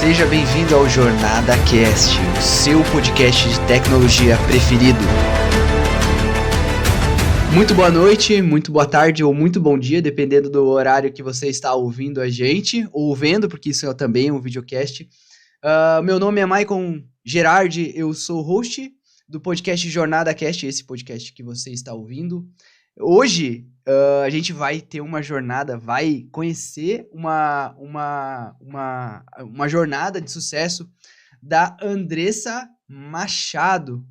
Seja bem-vindo ao Jornada Cast, o seu podcast de tecnologia preferido. Muito boa noite, muito boa tarde ou muito bom dia, dependendo do horário que você está ouvindo a gente, ou vendo, porque isso é também um videocast. Meu nome é Maicon Gerardi, eu sou host do podcast Jornada Cast, esse podcast que você está ouvindo. Hoje, a gente vai ter uma jornada, vai conhecer uma jornada de sucesso da Andressa Machado.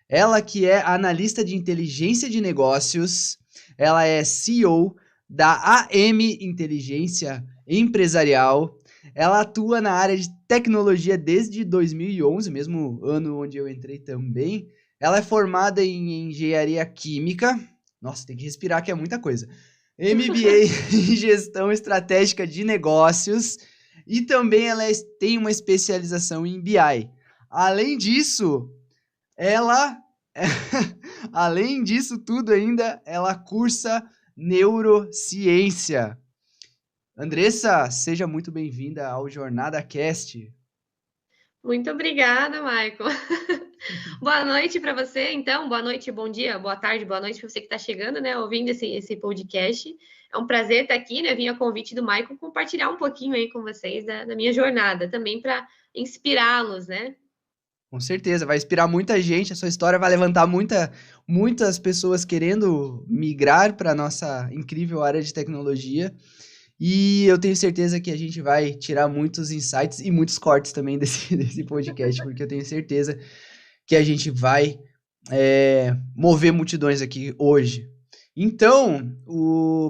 Ela que é analista de inteligência de negócios, ela é CEO da AM Inteligência Empresarial, ela atua na área de tecnologia desde 2011, mesmo ano onde eu entrei também. Ela é formada em engenharia química. Nossa, tem que respirar que é muita coisa. MBA em gestão estratégica de negócios e também ela tem uma especialização em BI. Além disso, além disso tudo ainda, ela cursa neurociência. Andressa, seja muito bem-vinda ao Jornada Cast. Muito obrigada, Maicon. Boa noite para você, então. Boa noite, bom dia, boa tarde, boa noite para você que está chegando, né, ouvindo esse podcast. É um prazer estar aqui, né, vim a convite do Maicon compartilhar um pouquinho aí com vocês da minha jornada, também para inspirá-los, né? Com certeza, vai inspirar muita gente, a sua história vai levantar muitas pessoas querendo migrar para a nossa incrível área de tecnologia. E eu tenho certeza que a gente vai tirar muitos insights e muitos cortes também desse podcast, porque eu tenho certeza que a gente vai mover multidões aqui hoje. Então,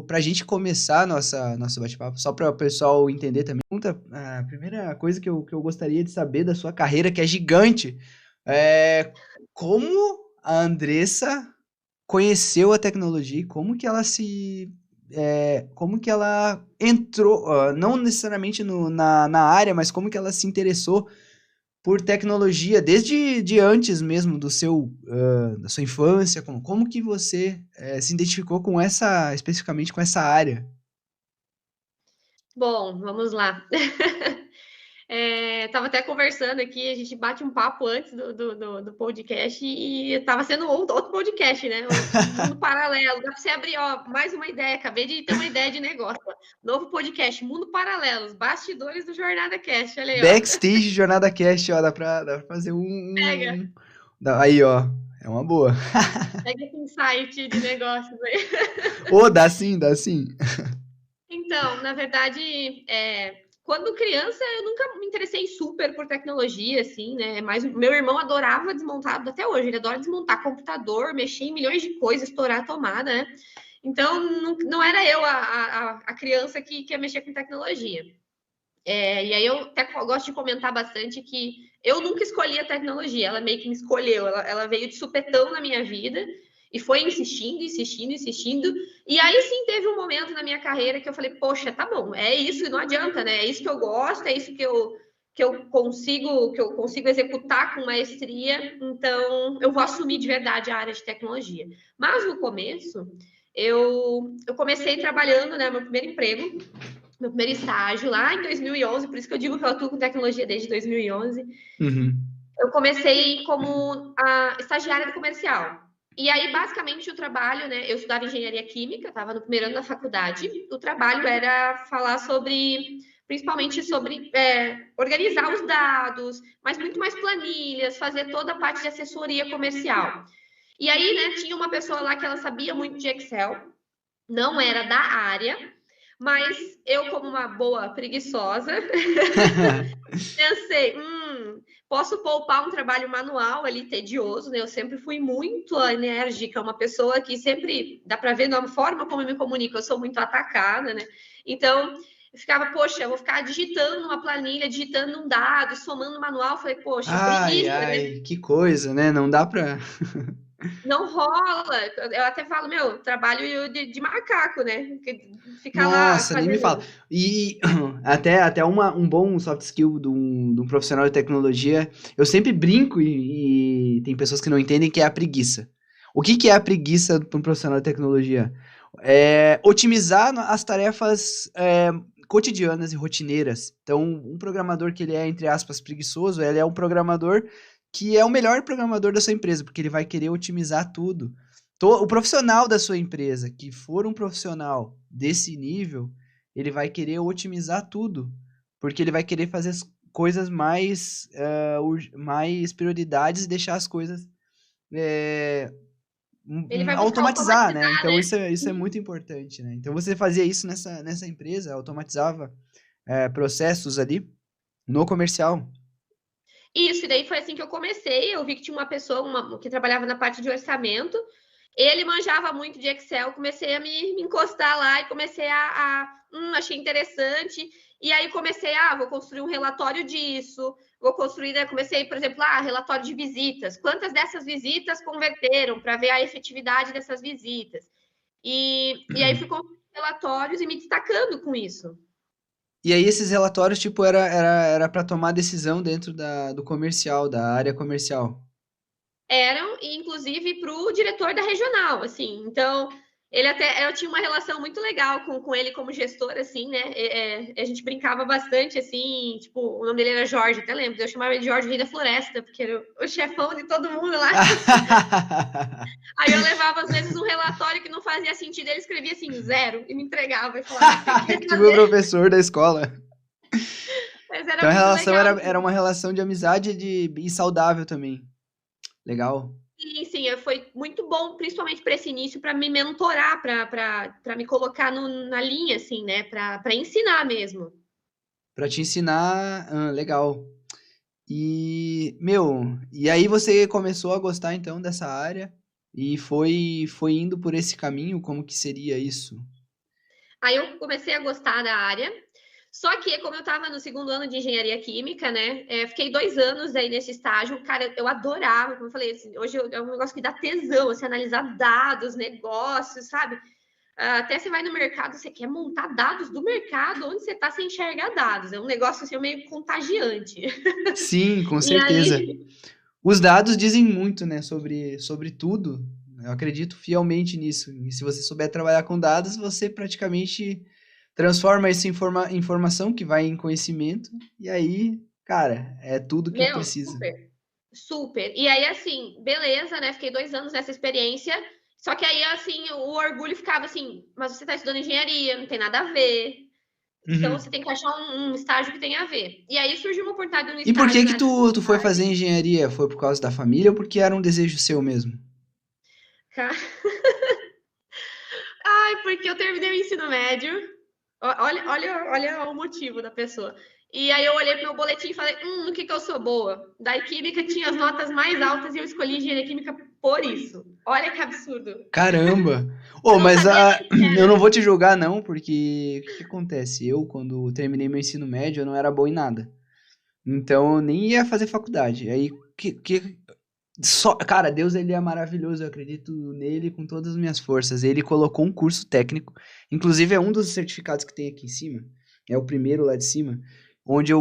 para a gente começar nosso bate-papo, só para o pessoal entender também, a primeira coisa que eu gostaria de saber da sua carreira, que é gigante, é como a Andressa conheceu a tecnologia e como que ela entrou, não necessariamente na área, mas como que ela se interessou por tecnologia, desde antes mesmo da sua infância, como que você se identificou especificamente com essa área? Bom, vamos lá. Tava até conversando aqui, a gente bate um papo antes do podcast e tava sendo outro podcast, né? Um mundo paralelo. Dá para você abrir, mais uma ideia. Acabei de ter uma ideia de negócio. Novo podcast, Mundo Paralelo, os bastidores do Jornada Cast. Olha aí, Backstage Jornada Cast, dá pra fazer Pega. Aí, ó, é uma boa. Pega esse insight de negócios aí. Dá sim. Então, na verdade, quando criança, eu nunca me interessei super por tecnologia, assim, né? Mas meu irmão adorava desmontar, até hoje, ele adora desmontar computador, mexer em milhões de coisas, estourar a tomada, né? Então, não era eu a criança que ia mexer com tecnologia. E aí eu até gosto de comentar bastante que eu nunca escolhi a tecnologia, ela meio que me escolheu, ela veio de supetão na minha vida e foi insistindo. E aí sim teve um momento na minha carreira que eu falei, poxa, tá bom, é isso, não adianta, né? É isso que eu gosto, é isso que eu consigo executar com maestria, então eu vou assumir de verdade a área de tecnologia. Mas no começo, eu comecei trabalhando, né, meu primeiro emprego, meu primeiro estágio lá em 2011, por isso que eu digo que eu atuo com tecnologia desde 2011. Uhum. Eu comecei como a estagiária do comercial. E aí, basicamente, o trabalho, né? Eu estudava engenharia química, estava no primeiro ano da faculdade. O trabalho era falar principalmente sobre organizar os dados, mas muito mais planilhas, fazer toda a parte de assessoria comercial. E aí, né, tinha uma pessoa lá que ela sabia muito de Excel, não era da área, mas eu, como uma boa preguiçosa, pensei, posso poupar um trabalho manual ali, tedioso, né? Eu sempre fui muito enérgica, uma pessoa que sempre, dá para ver na forma como eu me comunico, eu sou muito atacada, né? Então, eu ficava, poxa, eu vou ficar digitando uma planilha, digitando um dado, somando manual. Falei, poxa, preguiça, né? Que coisa, né? Não dá pra... Não rola. Eu até falo, trabalho de macaco, né? Ficar lá Nossa, nem me fazendo... fala. E até um bom soft skill de um profissional de tecnologia, eu sempre brinco e tem pessoas que não entendem que é a preguiça. O que é a preguiça para um profissional de tecnologia? Otimizar as tarefas cotidianas e rotineiras. Então, um programador que ele é, entre aspas, preguiçoso, ele é um programador que é o melhor programador da sua empresa, porque ele vai querer otimizar tudo. O profissional da sua empresa, que for um profissional desse nível, ele vai querer otimizar tudo, porque ele vai querer fazer as coisas mais prioridades e deixar as coisas Ele vai buscar automatizar, né? automatizar, Então né? isso é muito importante, né? Então você fazia isso nessa empresa, automatizava processos ali no comercial. Isso, e daí foi assim que eu comecei. Eu vi que tinha uma pessoa que trabalhava na parte de orçamento. Ele manjava muito de Excel, comecei a me encostar lá e comecei achei interessante. E aí comecei, vou construir um relatório disso, vou construir, né? Comecei, por exemplo, relatório de visitas. Quantas dessas visitas converteram para ver a efetividade dessas visitas? E aí fui construindo relatórios e me destacando com isso. E aí esses relatórios, tipo, era para tomar decisão dentro do comercial, da área comercial. Eram, inclusive, para o diretor da regional, assim. Então, eu tinha uma relação muito legal com ele como gestor, assim, né? A gente brincava bastante, assim, tipo, o nome dele era Jorge, até lembro. Eu chamava ele de Jorge Rei da Floresta, porque era o chefão de todo mundo lá. Aí eu levava, às vezes, um relatório que não fazia sentido, ele escrevia assim, 0, e me entregava e falava que tinha que Tipo o fazer. professor da escola. Mas era Então a muito relação legal. era uma relação de amizade e saudável também. Legal. Sim, foi muito bom, principalmente para esse início, para me mentorar, para me colocar na linha, assim, né? Para ensinar mesmo. Pra te ensinar, legal. E aí você começou a gostar então dessa área e foi indo por esse caminho, como que seria isso? Aí eu comecei a gostar da área. Só que, como eu estava no segundo ano de engenharia química, né? Fiquei 2 anos aí nesse estágio. Cara, eu adorava, como eu falei, assim, hoje é um negócio que dá tesão, assim, analisar dados, negócios, sabe? Até você vai no mercado, você quer montar dados do mercado, onde você está sem enxergar dados. É um negócio assim, meio contagiante. Sim, com E certeza. aí, Os dados dizem muito, né, sobre tudo. Eu acredito fielmente nisso. E se você souber trabalhar com dados, você praticamente transforma isso em informação que vai em conhecimento. E aí, cara, é tudo que meu, precisa. super, super. E aí, assim, beleza, né? Fiquei 2 anos nessa experiência. Só que aí, assim, o orgulho ficava assim, mas você está estudando engenharia, não tem nada a ver. Então, Uhum. você tem que achar um estágio que tenha a ver. E aí surgiu uma oportunidade no E por que estágio que na área de tu foi fazer publicidade. engenharia? Foi por causa da família ou porque era um desejo seu mesmo? Ai, porque eu terminei o ensino médio. Olha o motivo da pessoa. E aí eu olhei pro meu boletim e falei, no que eu sou boa? Daí química tinha as notas mais altas e eu escolhi engenharia química por isso. Olha que absurdo. Caramba! Eu Oh, não mas sabia nem o que eu não era. vou te julgar não, porque o que que acontece? Eu, quando terminei meu ensino médio, eu não era bom em nada. Então, eu nem ia fazer faculdade. Aí, cara, Deus, ele é maravilhoso, eu acredito nele com todas as minhas forças. Ele colocou um curso técnico, inclusive é um dos certificados que tem aqui em cima, é o primeiro lá de cima, onde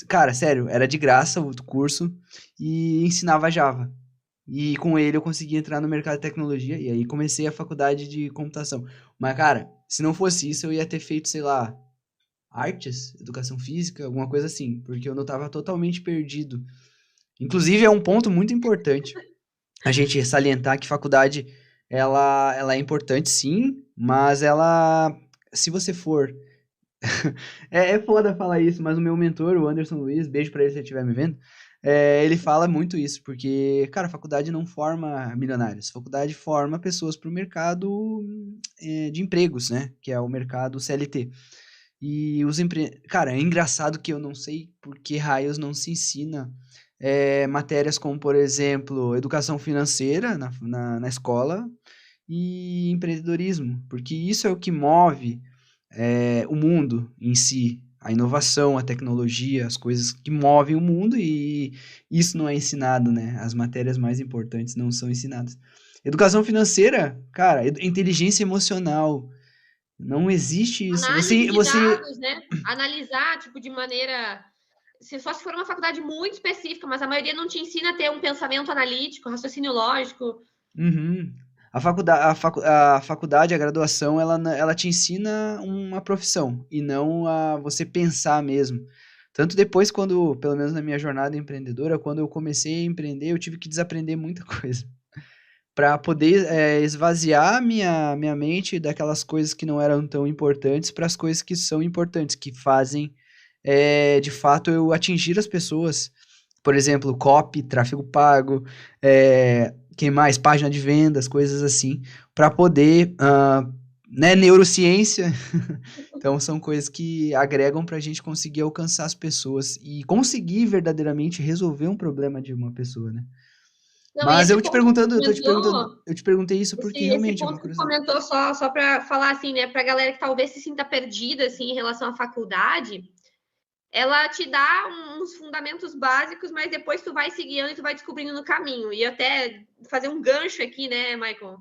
cara, sério, era de graça o curso e ensinava Java. E com ele eu consegui entrar no mercado de tecnologia e aí comecei a faculdade de computação. Mas, cara, se não fosse isso, eu ia ter feito, sei lá, artes, educação física, alguma coisa assim, porque eu não tava totalmente perdido. Inclusive, é um ponto muito importante a gente salientar que faculdade ela é importante sim, mas se você for é foda falar isso, mas o meu mentor, o Anderson Luiz, beijo pra ele se ele estiver me vendo, ele fala muito isso, porque, cara, a faculdade não forma milionários, a faculdade forma pessoas pro mercado de empregos, né, que é o mercado CLT. E cara, é engraçado que eu não sei por que raios não se ensina matérias como, por exemplo, educação financeira na escola e empreendedorismo, porque isso é o que move o mundo em si, a inovação, a tecnologia, as coisas que movem o mundo e isso não é ensinado, né? As matérias mais importantes não são ensinadas. Educação financeira, cara, inteligência emocional, não existe isso. Análise de dados, né? Analisar, tipo, de maneira. Só se for uma faculdade muito específica, mas a maioria não te ensina a ter um pensamento analítico, raciocínio lógico. Uhum. A faculdade, a graduação, ela te ensina uma profissão e não a você pensar mesmo. Tanto depois, quando, pelo menos na minha jornada empreendedora, quando eu comecei a empreender, eu tive que desaprender muita coisa para poder esvaziar minha mente daquelas coisas que não eram tão importantes para as coisas que são importantes, que fazem, de fato, eu atingir as pessoas. Por exemplo, copy, tráfego pago, quem mais? Página de vendas, coisas assim, para poder, né, neurociência. Então, são coisas que agregam para a gente conseguir alcançar as pessoas e conseguir verdadeiramente resolver um problema de uma pessoa, né? Não, e Mas esse ponto que você eu te perguntei isso porque esse realmente é uma ponto que curiosidade. comentou só para falar assim, né, para a galera que talvez se sinta perdida assim em relação à faculdade, ela te dá uns fundamentos básicos, mas depois tu vai se guiando e tu vai descobrindo no caminho. E até fazer um gancho aqui, né, Michael?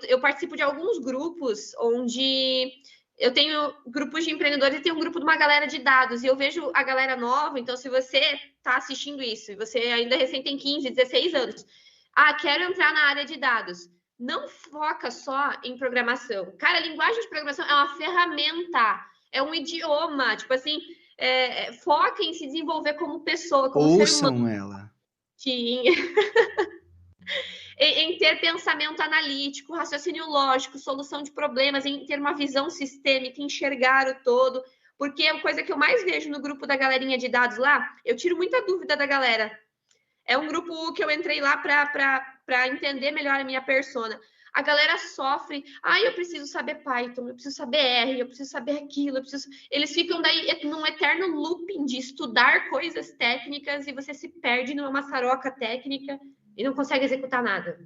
Eu participo de alguns grupos onde eu tenho grupos de empreendedores e tenho um grupo de uma galera de dados. E eu vejo a galera nova, então se você está assistindo isso e você ainda recém tem 15, 16 anos, quero entrar na área de dados. Não foca só em programação. Cara, a linguagem de programação é uma ferramenta, é um idioma. Tipo assim, foca em se desenvolver como pessoa, como ser humano. Ouçam ela. Em ter pensamento analítico, raciocínio lógico, solução de problemas, em ter uma visão sistêmica, enxergar o todo. Porque a coisa que eu mais vejo no grupo da galerinha de dados lá, eu tiro muita dúvida da galera. É um grupo que eu entrei lá para entender melhor a minha persona. A galera sofre. Eu preciso saber Python, eu preciso saber R, eu preciso saber aquilo, Eles ficam daí num eterno looping de estudar coisas técnicas e você se perde numa maçaroca técnica e não consegue executar nada.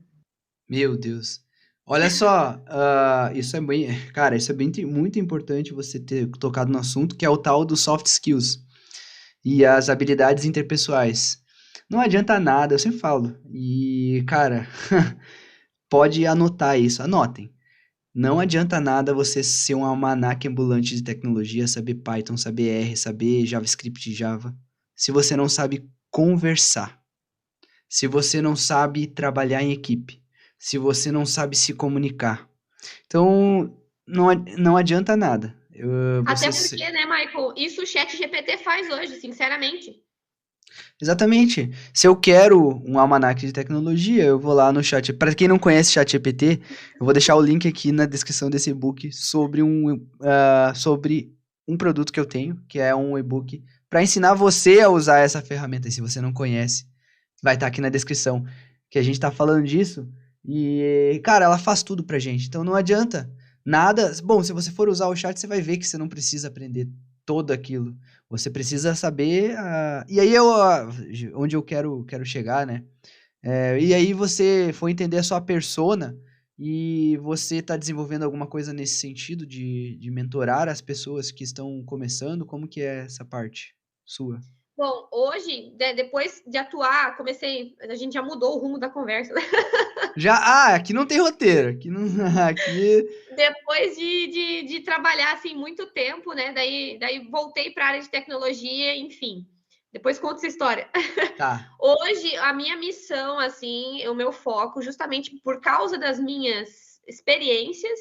Meu Deus. Olha só, isso é bem, cara, isso é bem, muito importante você ter tocado no assunto, que é o tal dos soft skills e as habilidades interpessoais. Não adianta nada, eu sempre falo. E, cara, pode anotar isso, anotem. Não adianta nada você ser um almanaque ambulante de tecnologia, saber Python, saber R, saber JavaScript e Java, se você não sabe conversar, se você não sabe trabalhar em equipe, se você não sabe se comunicar. Então, não adianta nada. Até porque, né, Michael, isso o chat GPT faz hoje, sinceramente. Exatamente. Se eu quero um almanaque de tecnologia, eu vou lá no chat. Para quem não conhece ChatGPT, eu vou deixar o link aqui na descrição desse e-book sobre um produto que eu tenho, que é um e-book para ensinar você a usar essa ferramenta. E se você não conhece, vai estar aqui na descrição que a gente está falando disso. E, cara, ela faz tudo pra gente. Então não adianta nada. Bom, se você for usar o chat, você vai ver que você não precisa aprender todo aquilo. Você precisa saber. E aí onde eu quero chegar, né? E aí você for entender a sua persona e você está desenvolvendo alguma coisa nesse sentido de mentorar as pessoas que estão começando, como que é essa parte sua? Bom, hoje, depois de atuar, a gente já mudou o rumo da conversa. Aqui não tem roteiro, aqui não, aqui... Depois de trabalhar assim muito tempo, né? Daí voltei para a área de tecnologia, enfim. Depois conto essa história. Tá. Hoje, a minha missão, assim, o meu foco, justamente por causa das minhas experiências,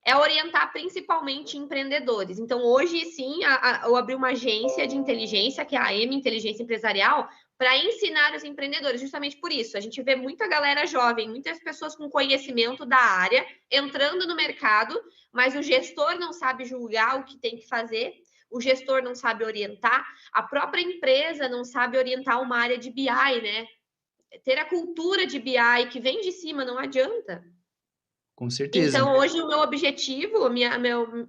é orientar principalmente empreendedores. Então, hoje, sim, eu abri uma agência de inteligência, que é a M Inteligência Empresarial, para ensinar os empreendedores, justamente por isso. A gente vê muita galera jovem, muitas pessoas com conhecimento da área, entrando no mercado, mas o gestor não sabe julgar o que tem que fazer, o gestor não sabe orientar, a própria empresa não sabe orientar uma área de BI, né? Ter a cultura de BI que vem de cima não adianta. Com certeza. Então, hoje, o meu objetivo,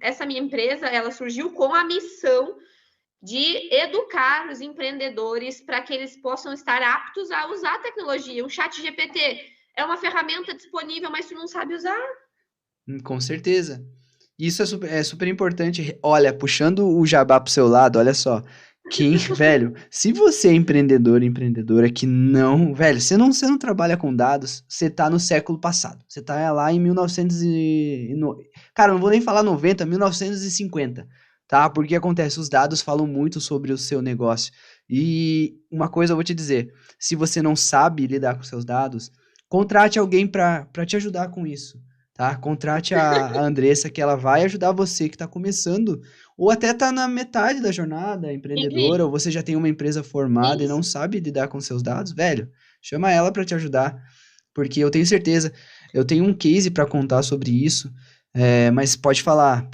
essa minha empresa, ela surgiu com a missão de educar os empreendedores para que eles possam estar aptos a usar a tecnologia. O chat GPT é uma ferramenta disponível, mas tu não sabe usar. Com certeza. Isso é super importante. Olha, puxando o jabá pro seu lado, olha só. Velho, se você é empreendedora que não, velho, você não trabalha com dados, você tá no século passado. Você tá lá em 1900 cara, não vou nem falar 90, 1950, tá? Porque acontece, os dados falam muito sobre o seu negócio. E uma coisa eu vou te dizer, se você não sabe lidar com seus dados, contrate alguém para te ajudar com isso, tá? Contrate a Andressa, que ela vai ajudar você que está começando, ou até tá na metade da jornada empreendedora, ou Incrível. você já tem uma empresa formada e não Isso. sabe lidar com seus dados, velho, chama ela para te ajudar, porque eu tenho certeza, eu tenho um case para contar sobre isso, mas pode falar,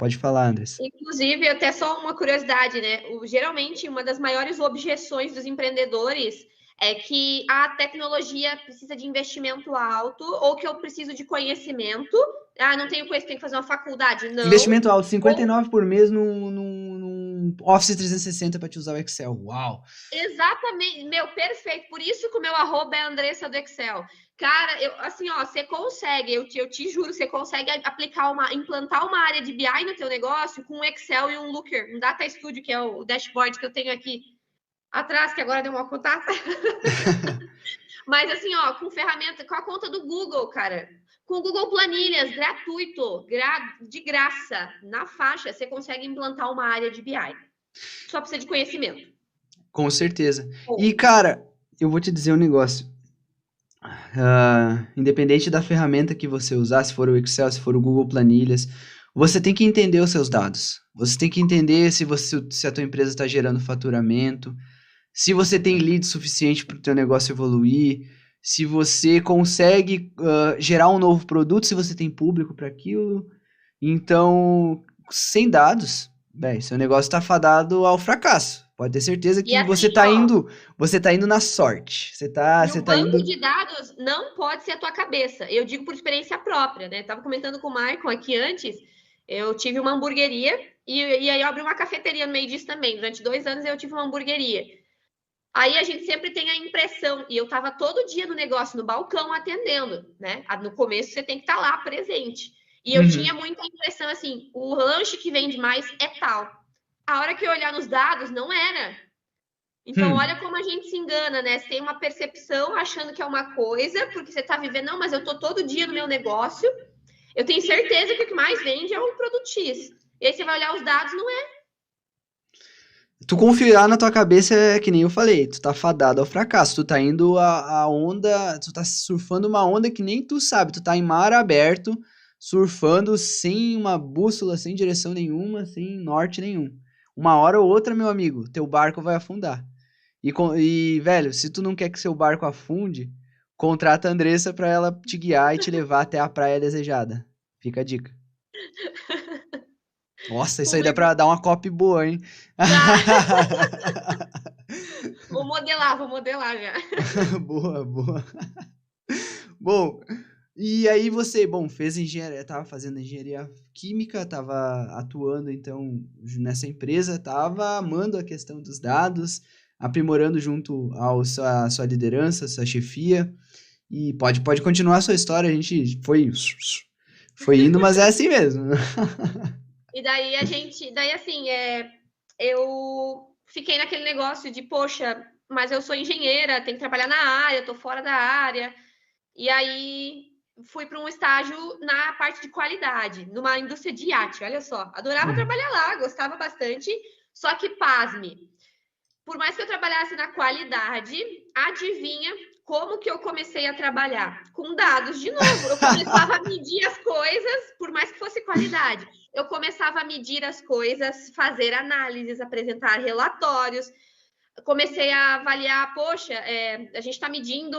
Andressa. Inclusive, até só uma curiosidade, né? Geralmente, uma das maiores objeções dos empreendedores é que a tecnologia precisa de investimento alto ou que eu preciso de conhecimento. Ah, não tenho conhecimento, tenho que fazer uma faculdade. Não. Investimento alto, Ou 59 por mês num Office 360 para te usar o Excel. Uau! exatamente, meu, perfeito. Por isso que o meu arroba é Andressa do Excel. Cara, assim, ó, você consegue, eu te juro, você consegue implantar uma área de BI no teu negócio com um Excel e um Looker, um Data Studio, que é o dashboard que eu tenho aqui atrás, que agora deu uma contato. Mas assim, ó, com ferramenta, com a conta do Google, cara. Com o Google Planilhas, gratuito, de graça, na faixa, você consegue implantar uma área de BI. Só precisa de conhecimento. Com certeza. Bom, E, cara, eu vou te dizer um negócio. Independente da ferramenta que você usar, se for o Excel, se for o Google Planilhas, você tem que entender os seus dados. Você tem que entender se a tua empresa está gerando faturamento, se você tem lead suficiente para o teu negócio evoluir, se você consegue gerar um novo produto, se você tem público para aquilo. Então, sem dados, bem, seu negócio está fadado ao fracasso. Pode ter certeza e que assim, ó, você tá indo na sorte. e Você o tá banco indo. de dados não pode ser a tua cabeça. Eu digo por experiência própria, né? Tava comentando com o Maicon aqui antes. Eu tive uma hamburgueria e aí eu abri uma cafeteria no meio disso também. Durante 2 anos eu tive uma hamburgueria. Aí a gente sempre tem a impressão, e eu estava todo dia no negócio, no balcão, atendendo, né? No começo você tem que estar lá presente. E eu tinha Uhum. muita impressão assim: o lanche que vende mais é tal. A hora que eu olhar nos dados, não era. Então, olha Hum. como a gente se engana, né? Você tem uma percepção achando que é uma coisa, porque você está vivendo, não, mas eu estou todo dia no meu negócio, eu tenho certeza que o que mais vende é o produto X. E aí você vai olhar os dados, não é. Tu confiar na tua cabeça é que nem eu falei, tu tá fadado ao fracasso, tu tá indo a onda, tu tá surfando uma onda que nem tu sabe, tu tá em mar aberto, surfando sem uma bússola, sem direção nenhuma, sem norte nenhum. Uma hora ou outra, meu amigo, teu barco vai afundar. Velho, se tu não quer que seu barco afunde, contrata a Andressa pra ela te guiar e te levar até a praia desejada. Fica a dica. Nossa, isso aí dá Público. pra dar uma copy boa, hein? Tá. Vou modelar já. Boa, boa. Bom, e aí você, bom, fez engenharia, tava fazendo engenharia química, tava atuando então nessa empresa, tava amando a questão dos dados, aprimorando junto à sua liderança, sua chefia. E pode continuar a sua história, a gente foi indo, mas é assim mesmo. E daí daí assim, eu fiquei naquele negócio de, poxa, mas eu sou engenheira, tenho que trabalhar na área, tô fora da área. E aí fui para um estágio na parte de qualidade, numa indústria de iate, olha só. Adorava Hum. trabalhar lá, gostava bastante, só que pasme. Por mais que eu trabalhasse na qualidade, adivinha como que eu comecei a trabalhar? Com dados de novo. Eu começava a medir as coisas, por mais que fosse qualidade. Eu começava a medir as coisas, fazer análises, apresentar relatórios. Comecei a avaliar, poxa, a gente está medindo,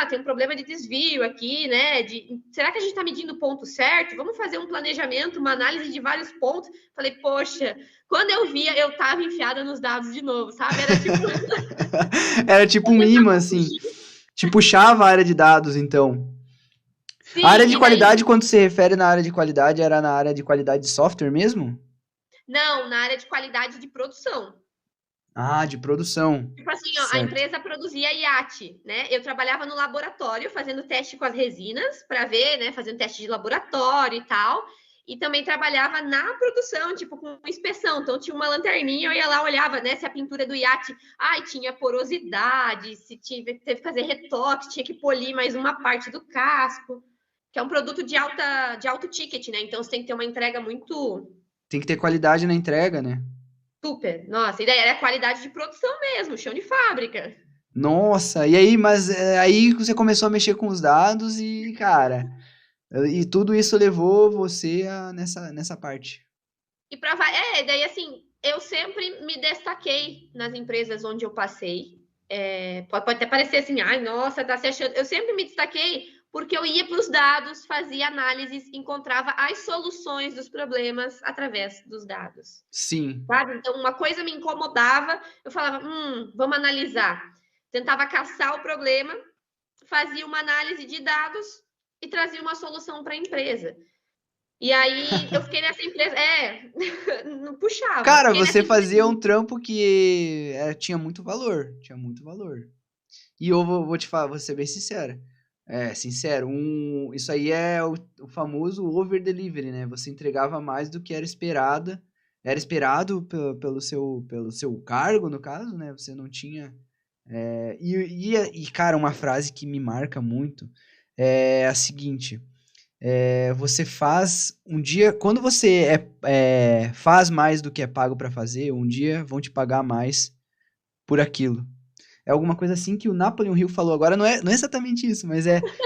tem um problema de desvio aqui, né? Será que a gente está medindo o ponto certo? Vamos fazer um planejamento, uma análise de vários pontos. Falei, poxa, quando eu via, eu estava enfiada nos dados de novo, sabe? Era tipo. Era tipo Eu um imã, tentava assim. fugir. Te puxava a área de dados, então. A área Sim, de e daí. qualidade, quando se refere na área de qualidade, era na área de qualidade de software mesmo? Não, na área de qualidade de produção. Ah, de produção. Tipo assim, ó, a Certo. empresa produzia iate, né? Eu trabalhava no laboratório fazendo teste com as resinas para ver, né? Fazendo teste de laboratório e tal. E também trabalhava na produção, tipo, com inspeção. Então, tinha uma lanterninha, eu ia lá, olhava, né? Se a pintura do iate, tinha porosidade, se teve que fazer retoque, tinha que polir mais uma parte do casco. Que é um produto de alto ticket, né? Então, você tem que ter uma entrega muito Tem que ter qualidade na entrega, né? super. Nossa, e daí era qualidade de produção mesmo, chão de fábrica. Nossa, e aí, mas aí você começou a mexer com os dados e, cara, e tudo isso levou você nessa parte. Daí assim, eu sempre me destaquei nas empresas onde eu passei. Pode até parecer assim, ai, nossa, tá se achando. Eu sempre me destaquei porque eu ia para os dados, fazia análises, encontrava as soluções dos problemas através dos dados. Sim. Sabe? Então, uma coisa me incomodava, eu falava, vamos analisar. Tentava caçar o problema, fazia uma análise de dados e trazia uma solução para a empresa. E aí eu fiquei nessa empresa, não puxava. Cara, Fiquei você nessa empresa. fazia um trampo que tinha muito valor, tinha muito valor. E eu vou te falar, vou ser bem sincero. Sincero, isso aí é o famoso over delivery, né? Você entregava mais do que era esperado pelo seu cargo, no caso, né? Você não tinha. Cara, uma frase que me marca muito é a seguinte: você faz um dia, quando você faz mais do que é pago pra fazer, um dia vão te pagar mais por aquilo. É alguma coisa assim que o Napoleon Hill falou agora, não é exatamente isso, mas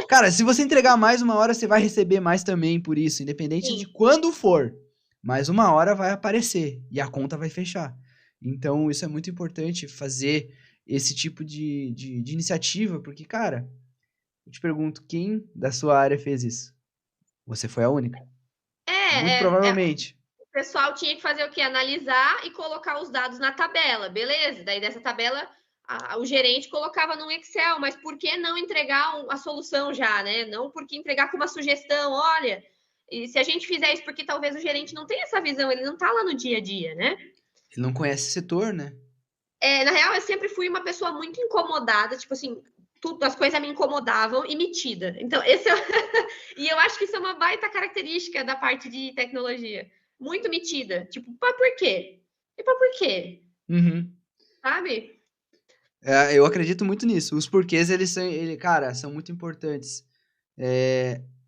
cara, se você entregar mais uma hora, você vai receber mais também por isso, independente de Sim. quando for. Mas uma hora vai aparecer e a conta vai fechar. Então, isso é muito importante, fazer esse tipo de iniciativa, porque, cara, eu te pergunto, quem da sua área fez isso? Você foi a única? Muito provavelmente. O pessoal tinha que fazer o quê? Analisar e colocar os dados na tabela, beleza? Daí dessa tabela o gerente colocava no Excel, mas por que não entregar a solução já, né? Não porque entregar com uma sugestão, olha, e se a gente fizer isso, porque talvez o gerente não tenha essa visão, ele não tá lá no dia a dia, né? Ele não conhece o setor, né? Na real, eu sempre fui uma pessoa muito incomodada, tipo assim, as coisas me incomodavam e metida. Então, e eu acho que isso é uma baita característica da parte de tecnologia. Muito metida. Tipo, mas por quê? E por quê? Uhum. Sabe? Eu acredito muito nisso. Os porquês, cara, são muito importantes.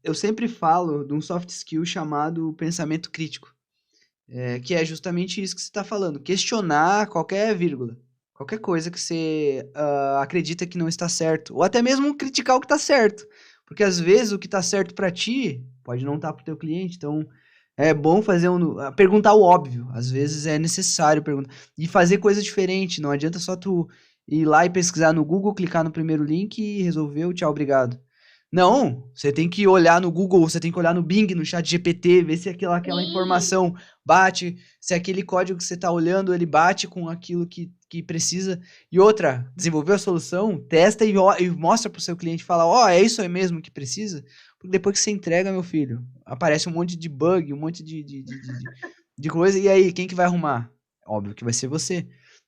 Eu sempre falo de um soft skill chamado pensamento crítico, que é justamente isso que você está falando. Questionar qualquer vírgula, qualquer coisa que você acredita que não está certo. Ou até mesmo criticar o que está certo. Porque às vezes o que está certo para ti pode não estar para o teu cliente. Então é bom perguntar o óbvio. Às vezes é necessário perguntar. E fazer coisa diferente. Não adianta só tu ir lá e pesquisar no Google, clicar no primeiro link e resolveu, tchau, obrigado. Não, você tem que olhar no Google, você tem que olhar no Bing, no chat GPT, ver se aquela informação bate, se aquele código que você está olhando, ele bate com aquilo que precisa. E outra, desenvolveu a solução, testa e mostra para o seu cliente, fala, é isso aí mesmo que precisa? Porque depois que você entrega, meu filho, aparece um monte de bug, um monte de coisa, e aí, quem que vai arrumar? Óbvio que vai ser você.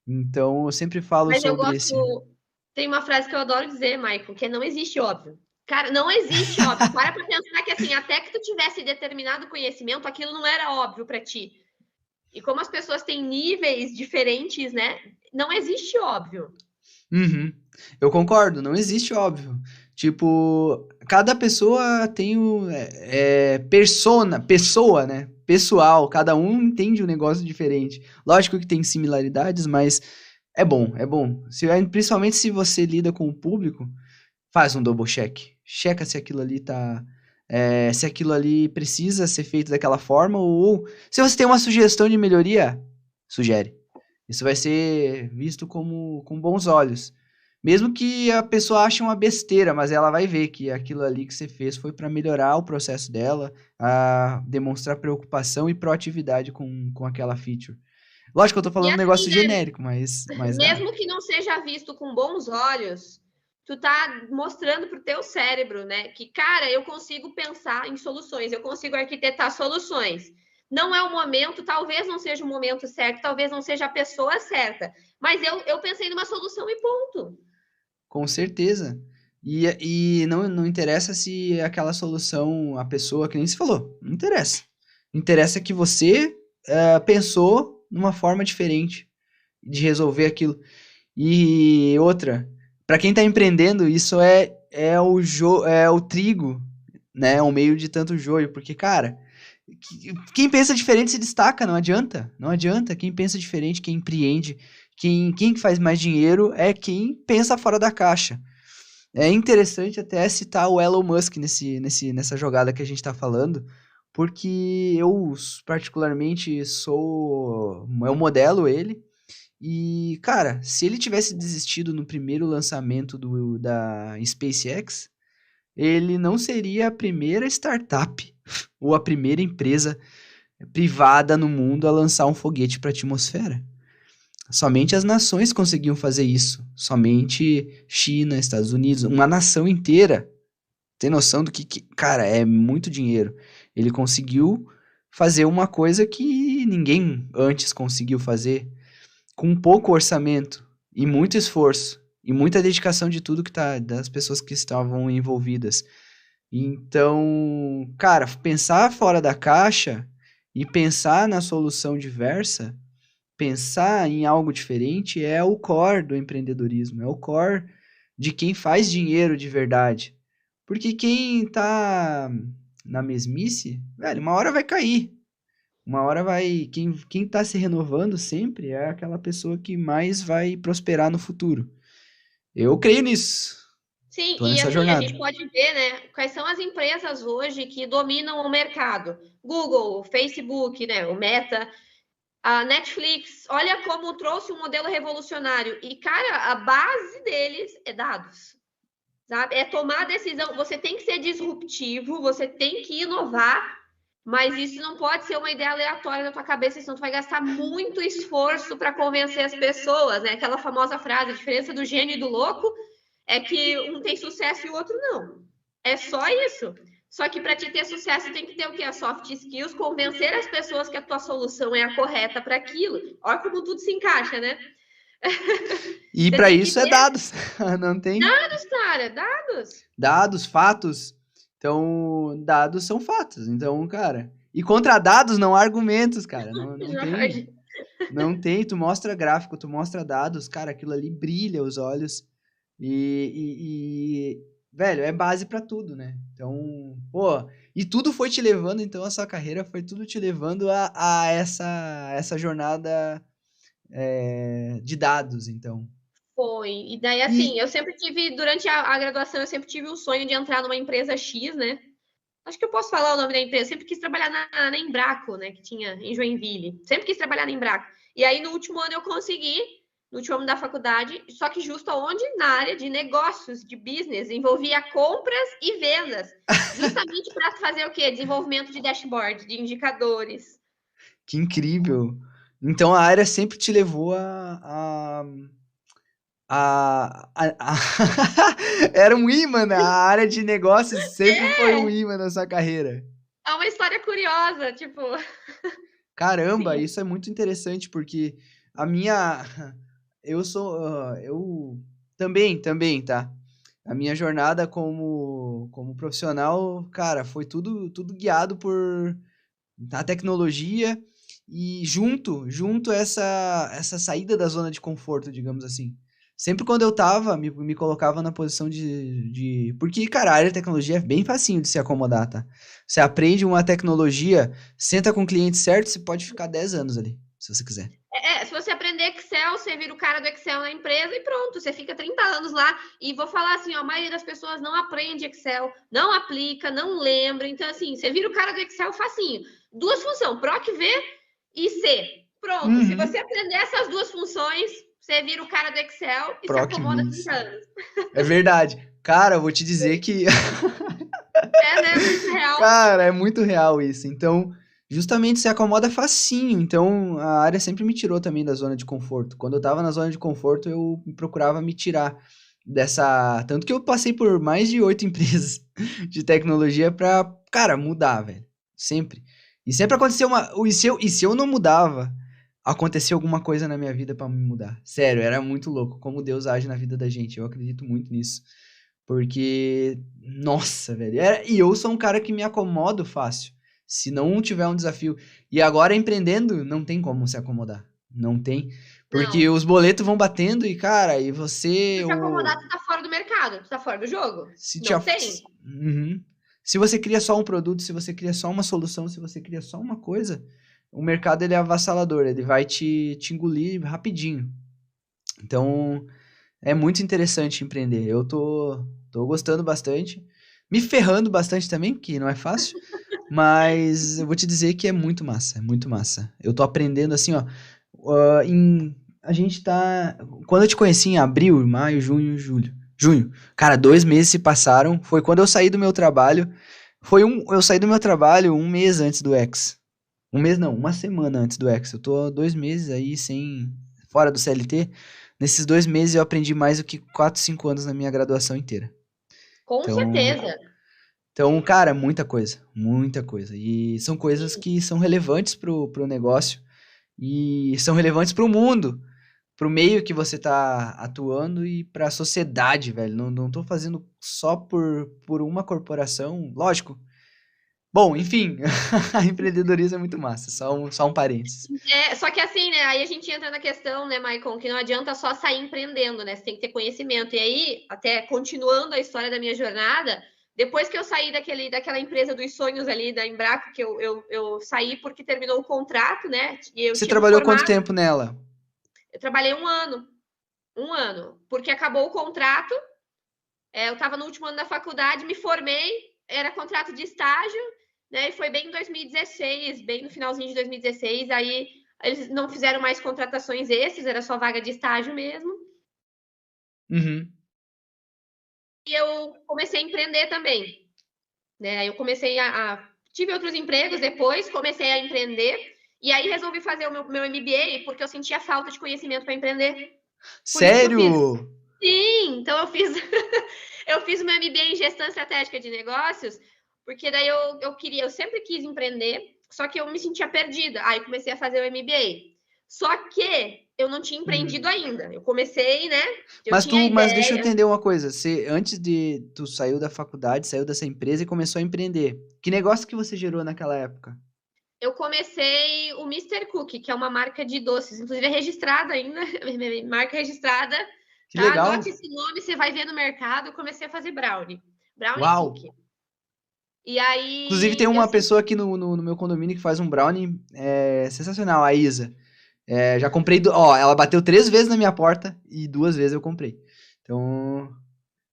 Então, eu sempre falo Mas eu sobre gosto. Tem uma frase que eu adoro dizer, Michael, que é não existe óbvio. Cara, não existe óbvio. Para pensar que assim, até que tu tivesse determinado conhecimento, aquilo não era óbvio para ti. E como as pessoas têm níveis diferentes, né? Não existe óbvio. Uhum. Eu concordo, não existe óbvio. Tipo, cada pessoa tem pessoa, né? Pessoal, cada um entende um negócio diferente. Lógico que tem similaridades, mas é bom, é bom. Principalmente se você lida com o público, faz um double check. Checa se aquilo ali se aquilo ali precisa ser feito daquela forma, ou se você tem uma sugestão de melhoria, sugere. Isso vai ser visto com bons olhos. Mesmo que a pessoa ache uma besteira, mas ela vai ver que aquilo ali que você fez foi para melhorar o processo dela, a demonstrar preocupação e proatividade com aquela feature. Lógico que eu tô falando um negócio genérico, mas mesmo que não seja visto com bons olhos, tu tá mostrando pro teu cérebro, né, que, cara, eu consigo pensar em soluções, eu consigo arquitetar soluções. Não é o momento, talvez não seja o momento certo, talvez não seja a pessoa certa, mas eu pensei numa solução e ponto. Com certeza. E não interessa se aquela solução, a pessoa, que nem se falou, não interessa. Interessa que você pensou numa forma diferente de resolver aquilo. E outra, para quem tá empreendendo, isso é o trigo, né? O meio de tanto joio, porque, cara, quem pensa diferente se destaca, não adianta. Não adianta. Quem pensa diferente, quem empreende, Quem que faz mais dinheiro é quem pensa fora da caixa. É interessante até citar o Elon Musk nessa jogada que a gente está falando, porque eu particularmente eu modelo ele, e, cara, se ele tivesse desistido no primeiro lançamento da SpaceX, ele não seria a primeira startup ou a primeira empresa privada no mundo a lançar um foguete para a atmosfera. Somente as nações conseguiam fazer isso. Somente China, Estados Unidos, uma nação inteira. Tem noção do cara, é muito dinheiro. Ele conseguiu fazer uma coisa que ninguém antes conseguiu fazer com pouco orçamento e muito esforço e muita dedicação de tudo das pessoas que estavam envolvidas. Então, cara, pensar fora da caixa e pensar na solução diversa, pensar em algo diferente é o core do empreendedorismo, é o core de quem faz dinheiro de verdade. Porque quem tá na mesmice, velho, uma hora vai cair. Uma hora vai. Quem tá se renovando sempre é aquela pessoa que mais vai prosperar no futuro. Eu creio nisso. Sim, Tô e nessa assim, a jornada. gente pode ver, né, quais são as empresas hoje que dominam o mercado. Google, Facebook, né, o Meta, a Netflix, olha como trouxe um modelo revolucionário. E, cara, a base deles é dados, sabe? É tomar decisão. Você tem que ser disruptivo, você tem que inovar, mas isso não pode ser uma ideia aleatória na tua cabeça, senão tu vai gastar muito esforço para convencer as pessoas, né? Aquela famosa frase, a diferença do gênio e do louco é que um tem sucesso e o outro não. É só isso. Só que para te ter sucesso tem que ter o quê? As soft skills, convencer as pessoas que a tua solução é a correta para aquilo. Olha como tudo se encaixa, né? E Você para tem que isso é ter dados. Não tem dados, cara, dados. dados, fatos. Então, dados são fatos. Então, cara. E contra dados não há argumentos, cara. Não tem. Jorge. Não tem. Tu mostra gráfico, tu mostra dados, cara, aquilo ali brilha os olhos. Velho, é base pra tudo, né? Então, pô, e tudo foi te levando, então a sua carreira foi tudo te levando a essa jornada de dados, então. Foi. E daí, assim, E, eu sempre tive, durante a graduação, eu sempre tive o sonho de entrar numa empresa X, né? Acho que eu posso falar o nome da empresa. Eu sempre quis trabalhar na Embraco, né? Que tinha em Joinville. Sempre quis trabalhar na Embraco. E aí, no último ano, eu consegui, no último ano da faculdade, só que justo aonde? Na área de negócios, de business. Envolvia compras e vendas. Justamente para fazer o quê? Desenvolvimento de dashboard, de indicadores. que incrível. Então a área sempre te levou a era um imã, né? A área de negócios sempre foi um É, imã na sua carreira. é uma história curiosa, tipo, Caramba, sim. isso é muito interessante porque a minha eu também, tá? A minha jornada como profissional, cara, foi tudo guiado por a tecnologia e junto essa saída da zona de conforto, digamos assim. Sempre quando eu tava, me colocava na posição Porque, cara, a área de tecnologia é bem facinho de se acomodar, tá? Você aprende uma tecnologia, senta com o cliente certo, você pode ficar 10 anos ali, se você quiser. Se você aprender Excel, você vira o cara do Excel na empresa e pronto, você fica 30 anos lá. E vou falar assim, ó, a maioria das pessoas não aprende Excel, não aplica, não lembra. Então, assim, você vira o cara do Excel facinho. Duas funções, PROC, V e C. Pronto, se você Uhum. aprender essas duas funções, você vira o cara do Excel e se Proc acomoda 30 Vis. anos. É verdade. Cara, eu vou te dizer que É, né? Muito real. cara, é muito real isso. Então, justamente se acomoda facinho. Então, a área sempre me tirou também da zona de conforto. Quando eu tava na zona de conforto, eu procurava me tirar dessa. Tanto que eu passei por mais de 8 empresas de tecnologia pra, cara, mudar, velho. Sempre. E sempre aconteceu uma. E se eu não mudava, aconteceu alguma coisa na minha vida pra me mudar. Sério, era muito louco como Deus age na vida da gente. Eu acredito muito nisso. Porque, nossa, velho. E eu sou um cara que me acomodo fácil. Se não tiver um desafio. E agora empreendendo, não tem como se acomodar. Não tem. Porque Não. os boletos vão batendo e, cara, e Se você. tu te acomodar, tu tá fora do mercado, tu tá fora do jogo. Se, te, Não af- tem. Uhum. Se você cria só um produto, se você cria só uma solução, se você cria só uma coisa, o mercado ele é avassalador. Ele vai te engolir rapidinho. Então, é muito interessante empreender. Eu tô gostando bastante, me ferrando bastante também, porque não é fácil, mas eu vou te dizer que é muito massa, é muito massa. Eu tô aprendendo assim, ó, a gente tá, quando eu te conheci em abril, maio, junho, julho, junho, cara, 2 meses se passaram, foi quando eu saí do meu trabalho, eu saí do meu trabalho um mês antes do X. Um mês não, uma semana antes do X. Eu tô 2 meses aí fora do CLT. Nesses 2 meses eu aprendi mais do que 4, 5 anos na minha graduação inteira. Com Então, certeza. então, cara, muita coisa, muita coisa. E são coisas que são relevantes pro negócio e são relevantes pro mundo, pro meio que você tá atuando e pra sociedade, velho. Não tô fazendo só por uma corporação, lógico. Bom, enfim, empreendedorismo é muito massa, só um parênteses. Só que assim, né? Aí a gente entra na questão, né, Maicon, que não adianta só sair empreendendo, né? Você tem que ter conhecimento. E aí, até continuando a história da minha jornada, depois que eu saí daquela empresa dos sonhos ali da Embraco, que eu saí porque terminou o contrato, né? E eu Você tinha me trabalhou quanto formado, tempo nela? eu trabalhei um ano, porque acabou o contrato, eu estava no último ano da faculdade, me formei, era contrato de estágio, né? E foi bem em 2016, bem no finalzinho de 2016, aí eles não fizeram mais contratações extras, era só vaga de estágio mesmo. Uhum. E eu comecei a empreender também, né? Eu comecei tive outros empregos depois, comecei a empreender, e aí resolvi fazer o meu MBA, porque eu sentia falta de conhecimento para empreender. Por isso que eu fiz. Sério? Sim, então eu fiz eu fiz o meu MBA em gestão estratégica de negócios, porque daí eu sempre quis empreender, só que eu me sentia perdida. Aí comecei a fazer o MBA. Só que eu não tinha empreendido Uhum. ainda. Eu comecei, né? Eu Mas tinha a mas deixa eu ideia. entender uma coisa. Antes de tu saiu da faculdade, saiu dessa empresa e começou a empreender. Que negócio que você gerou naquela época? Eu comecei o Mr. Cookie, que é uma marca de doces, inclusive é registrada ainda, marca registrada, Que tá? legal. Anote esse nome, você vai ver no mercado. Eu comecei a fazer brownie Uau. cookie. E Inclusive tem aí eu uma senti. pessoa aqui no meu condomínio que faz um brownie sensacional, a Isa. Já comprei, ó, ela bateu 3 vezes na minha porta e 2 vezes eu comprei. Então,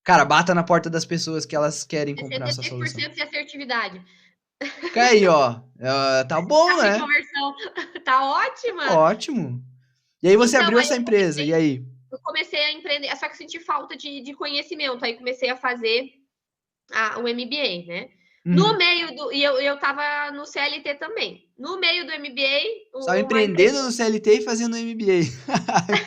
cara, bata na porta das pessoas que elas querem comprar a sua solução. 63% de assertividade. Fica aí, ó. Tá bom, Taxa de né? conversão tá ótima. Ótimo. E aí você Então, abriu essa empresa, e aí? eu comecei a empreender, só que eu senti falta de conhecimento. Aí comecei a fazer o MBA, né? No Uhum. meio do. E eu tava no CLT também. No meio do MBA, Estava uma empresa. empreendendo no CLT e fazendo MBA.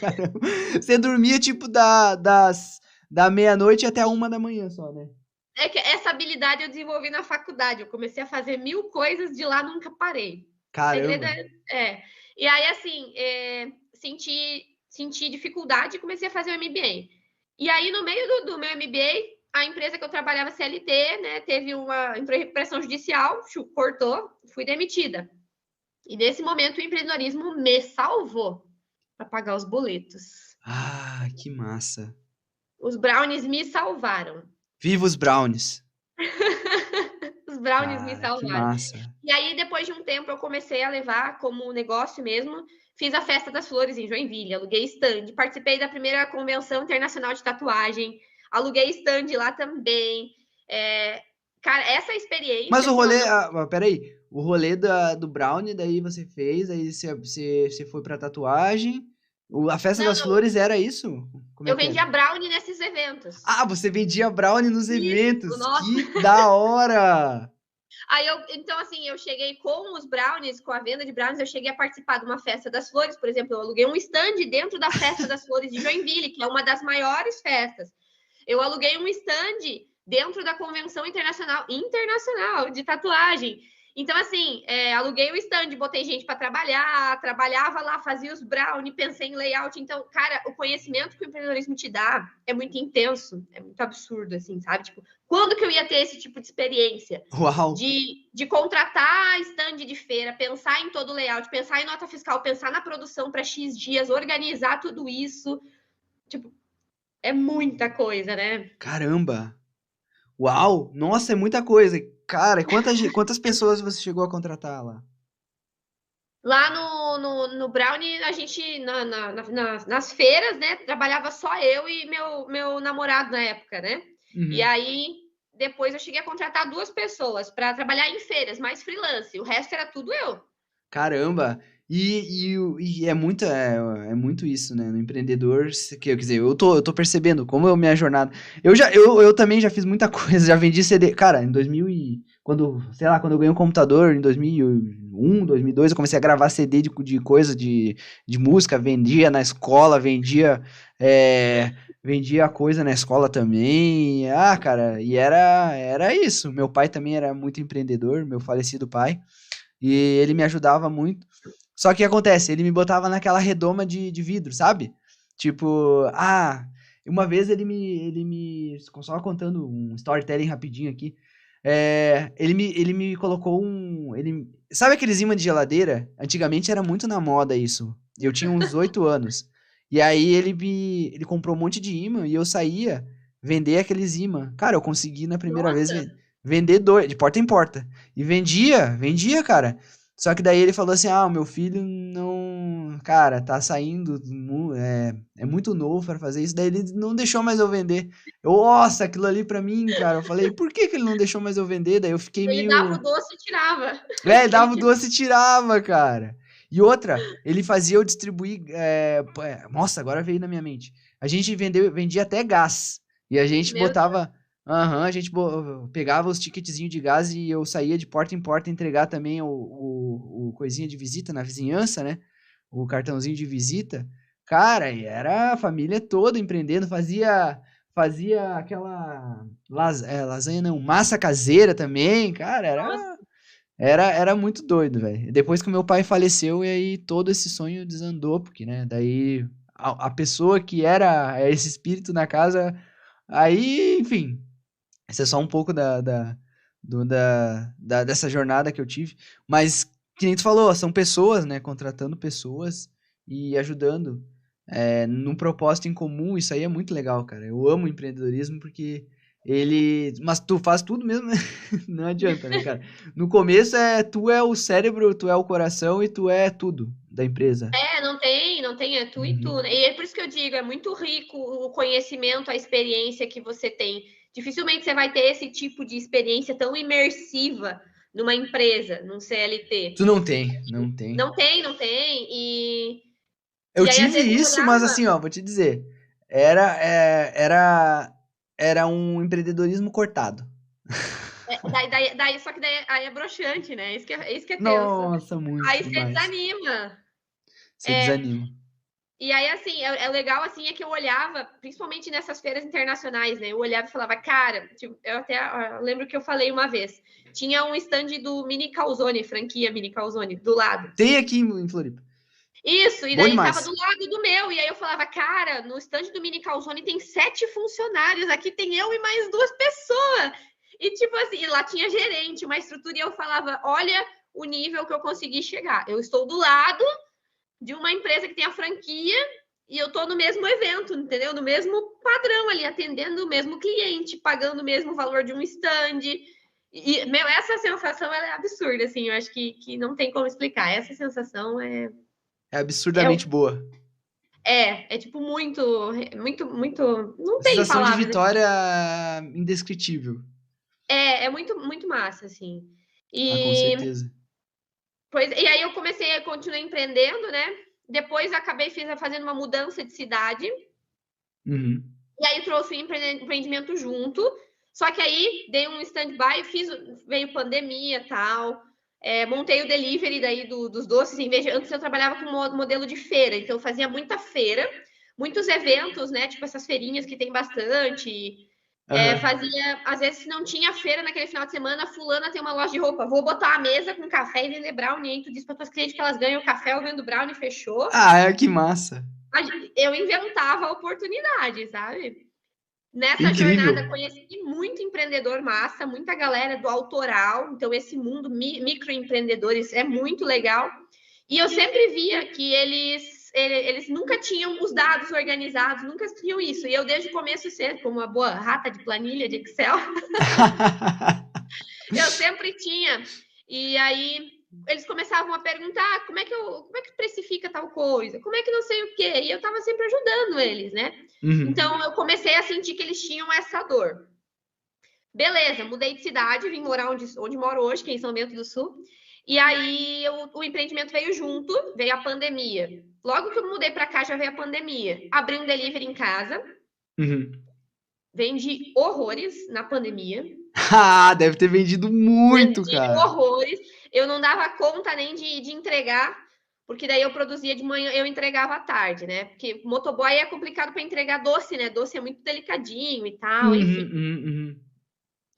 Caramba. Você dormia tipo da meia-noite até a 1 da manhã só, né? É que essa habilidade eu desenvolvi na faculdade. Eu comecei a fazer 1000 coisas, de lá nunca parei. O segredo Caramba. é. E aí, assim, senti dificuldade e comecei a fazer o MBA. E aí, no meio do meu MBA, a empresa que eu trabalhava CLT, né, teve uma pressão judicial, cortou, fui demitida. E nesse momento o empreendedorismo me salvou para pagar os boletos. Ah, que massa. Os brownies me salvaram. Viva os brownies. Os brownies me Cara, que salvaram. massa. E aí, depois de um tempo, eu comecei a levar como negócio mesmo. Fiz a Festa das Flores em Joinville, aluguei stand, participei da primeira convenção internacional de tatuagem, aluguei stand lá também. Cara, essa Mas experiência, o assim, ó, rolê, não. peraí. O rolê do brownie, daí você fez, aí você foi pra tatuagem. A festa Não, das não. flores era isso? Como é Eu que era? vendia brownie nesses eventos. Ah, você vendia brownie nos Isso, eventos. nossa. Que da hora! Aí então, assim, eu cheguei com os brownies, com a venda de brownies, eu cheguei a participar de uma festa das flores, por exemplo, eu aluguei um stand dentro da Festa das Flores de Joinville, que é uma das maiores festas. Eu aluguei um stand dentro da Convenção Internacional de Tatuagem. Então, assim, aluguei o stand, botei gente para trabalhar, trabalhava lá, fazia os brownie, pensei em layout. Então, cara, o conhecimento que o empreendedorismo te dá é muito intenso, é muito absurdo, assim, sabe? Tipo, quando que eu ia ter esse tipo de experiência? Uau! De contratar stand de feira, pensar em todo o layout, pensar em nota fiscal, pensar na produção para X dias, organizar tudo isso. Tipo, é muita coisa, né? Caramba! Uau! Nossa, é muita coisa. Cara, quantas pessoas você chegou a contratar lá? Lá no Brownie, a gente, nas feiras, né, trabalhava só eu e meu namorado na época, né? E aí, depois eu cheguei a contratar 2 pessoas para trabalhar em feiras, mais freelance. O resto era tudo eu. Caramba! E é muito isso, né? No empreendedor, quer dizer, eu tô percebendo como é a minha jornada. Eu também já fiz muita coisa, já vendi CD. Cara, em 2000 e... Quando, sei lá, quando eu ganhei um computador, em 2001, 2002, eu comecei a gravar CD de coisa, de música, vendia na escola, vendia coisa na escola também. Ah, cara, e era isso. Meu pai também era muito empreendedor, meu falecido pai. E ele me ajudava muito. Só que o que acontece? Ele me botava naquela redoma de vidro, sabe? Tipo, uma vez só contando um storytelling rapidinho aqui. Ele me colocou sabe aqueles imãs de geladeira? Antigamente era muito na moda isso. Eu tinha uns 8 anos. E aí ele comprou um monte de imã e eu saía vender aqueles imã. Cara, eu consegui na primeira vez Nossa, vender dois, de porta em porta. E vendia, cara. Só que daí ele falou assim: o meu filho não. Cara, tá saindo. É muito novo pra fazer isso. Daí ele não deixou mais eu vender. Nossa, aquilo ali pra mim, cara. Eu falei: por que ele não deixou mais eu vender? Daí eu fiquei ele dava o meio. doce e tirava. Ele dava o doce e tirava, cara. E outra, ele fazia eu distribuir. Nossa, agora veio na minha mente. A gente vendia até gás. E a gente Meu Deus, botava. Aham, a gente pegava os ticketzinhos de gás e eu saía de porta em porta entregar também o coisinha de visita na vizinhança, né? O cartãozinho de visita. Cara, e era a família toda empreendendo, fazia aquela lasanha, não, massa caseira também, cara, nossa. era muito doido, velho. Depois que o meu pai faleceu, e aí todo esse sonho desandou, porque, né, daí a pessoa que era esse espírito na casa, aí, enfim, esse é só um pouco dessa jornada que eu tive. Mas, que nem tu falou, são pessoas, né? Contratando pessoas e ajudando num propósito em comum. Isso aí é muito legal, cara. Eu amo o empreendedorismo porque ele. Mas tu faz tudo mesmo, né? Não adianta, né, cara? No começo tu é o cérebro, tu é o coração e tu é tudo da empresa. Não tem, é tu e tu, Uhum. né? E é por isso que eu digo, é muito rico o conhecimento, a experiência que você tem. Dificilmente você vai ter esse tipo de experiência tão imersiva numa empresa, num CLT. Tu não tem, não tem. Não tem. Eu E aí, às tive vezes, a gente isso, mas olhava. assim, ó, vou te dizer, era, é, era, era um empreendedorismo cortado. Só que daí aí é broxante, né? Isso que é tenso. Nossa, muito Aí você demais. desanima. Você É, desanima. e aí, assim, é legal, assim, é que eu olhava, principalmente nessas feiras internacionais, né? Eu olhava e falava, cara, tipo, eu lembro que eu falei uma vez, tinha um stand do Mini Calzone, franquia Mini Calzone, do lado. Tem aqui em Floripa. Isso, e Bom daí tava do demais. lado do meu, e aí eu falava, cara, no stand do Mini Calzone tem 7 funcionários, aqui tem eu e mais 2 pessoas. E tipo assim, lá tinha gerente, uma estrutura, e eu falava, olha o nível que eu consegui chegar. Eu estou do lado de uma empresa que tem a franquia e eu tô no mesmo evento, entendeu? No mesmo padrão ali, atendendo o mesmo cliente, pagando o mesmo valor de um stand. E, meu, essa sensação ela é absurda, assim, eu acho que não tem como explicar. Essa sensação É é, absurdamente boa. é tipo muito, não tem Sensação de palavras. vitória indescritível. É muito, muito massa, assim. Ah, com E, certeza. e aí eu comecei a continuar empreendendo, né? Depois acabei fazendo uma mudança de cidade. Uhum. E aí trouxe o empreendimento junto. Só que aí dei um stand-by, veio pandemia e tal. Montei o delivery daí dos doces. Antes eu trabalhava com modelo de feira, então eu fazia muita feira, muitos eventos, né? Tipo essas feirinhas que tem bastante. Aham. Fazia, às vezes, se não tinha feira naquele final de semana, fulana tem uma loja de roupa. Vou botar a mesa com café e vender brownie. Aí tu diz para tuas clientes que elas ganham café, eu vendo brownie, fechou. Que massa. Eu inventava a oportunidade, sabe? Nessa jornada, Incrível. conheci muito empreendedor massa, muita galera do autoral. Então, esse mundo microempreendedores é muito legal. E eu sempre via que eles nunca tinham os dados organizados, nunca tinham isso. E eu, desde o começo, sempre, como uma boa rata de planilha de Excel, eu sempre tinha. E aí, eles começavam a perguntar como é que precifica tal coisa, como é que não sei o quê, e eu estava sempre ajudando eles, né? Então, eu comecei a sentir que eles tinham essa dor. Beleza, mudei de cidade, vim morar onde moro hoje, que é em São Bento do Sul, e aí o empreendimento veio junto, veio a pandemia. Logo que eu mudei para cá, já veio a pandemia. Abri um delivery em casa, vendi horrores na pandemia. Ah, deve ter vendido muito, Vendi cara. horrores. Eu não dava conta nem de entregar, porque daí eu produzia de manhã, eu entregava à tarde, né? Porque motoboy é complicado para entregar doce, né? Doce é muito delicadinho e tal, enfim.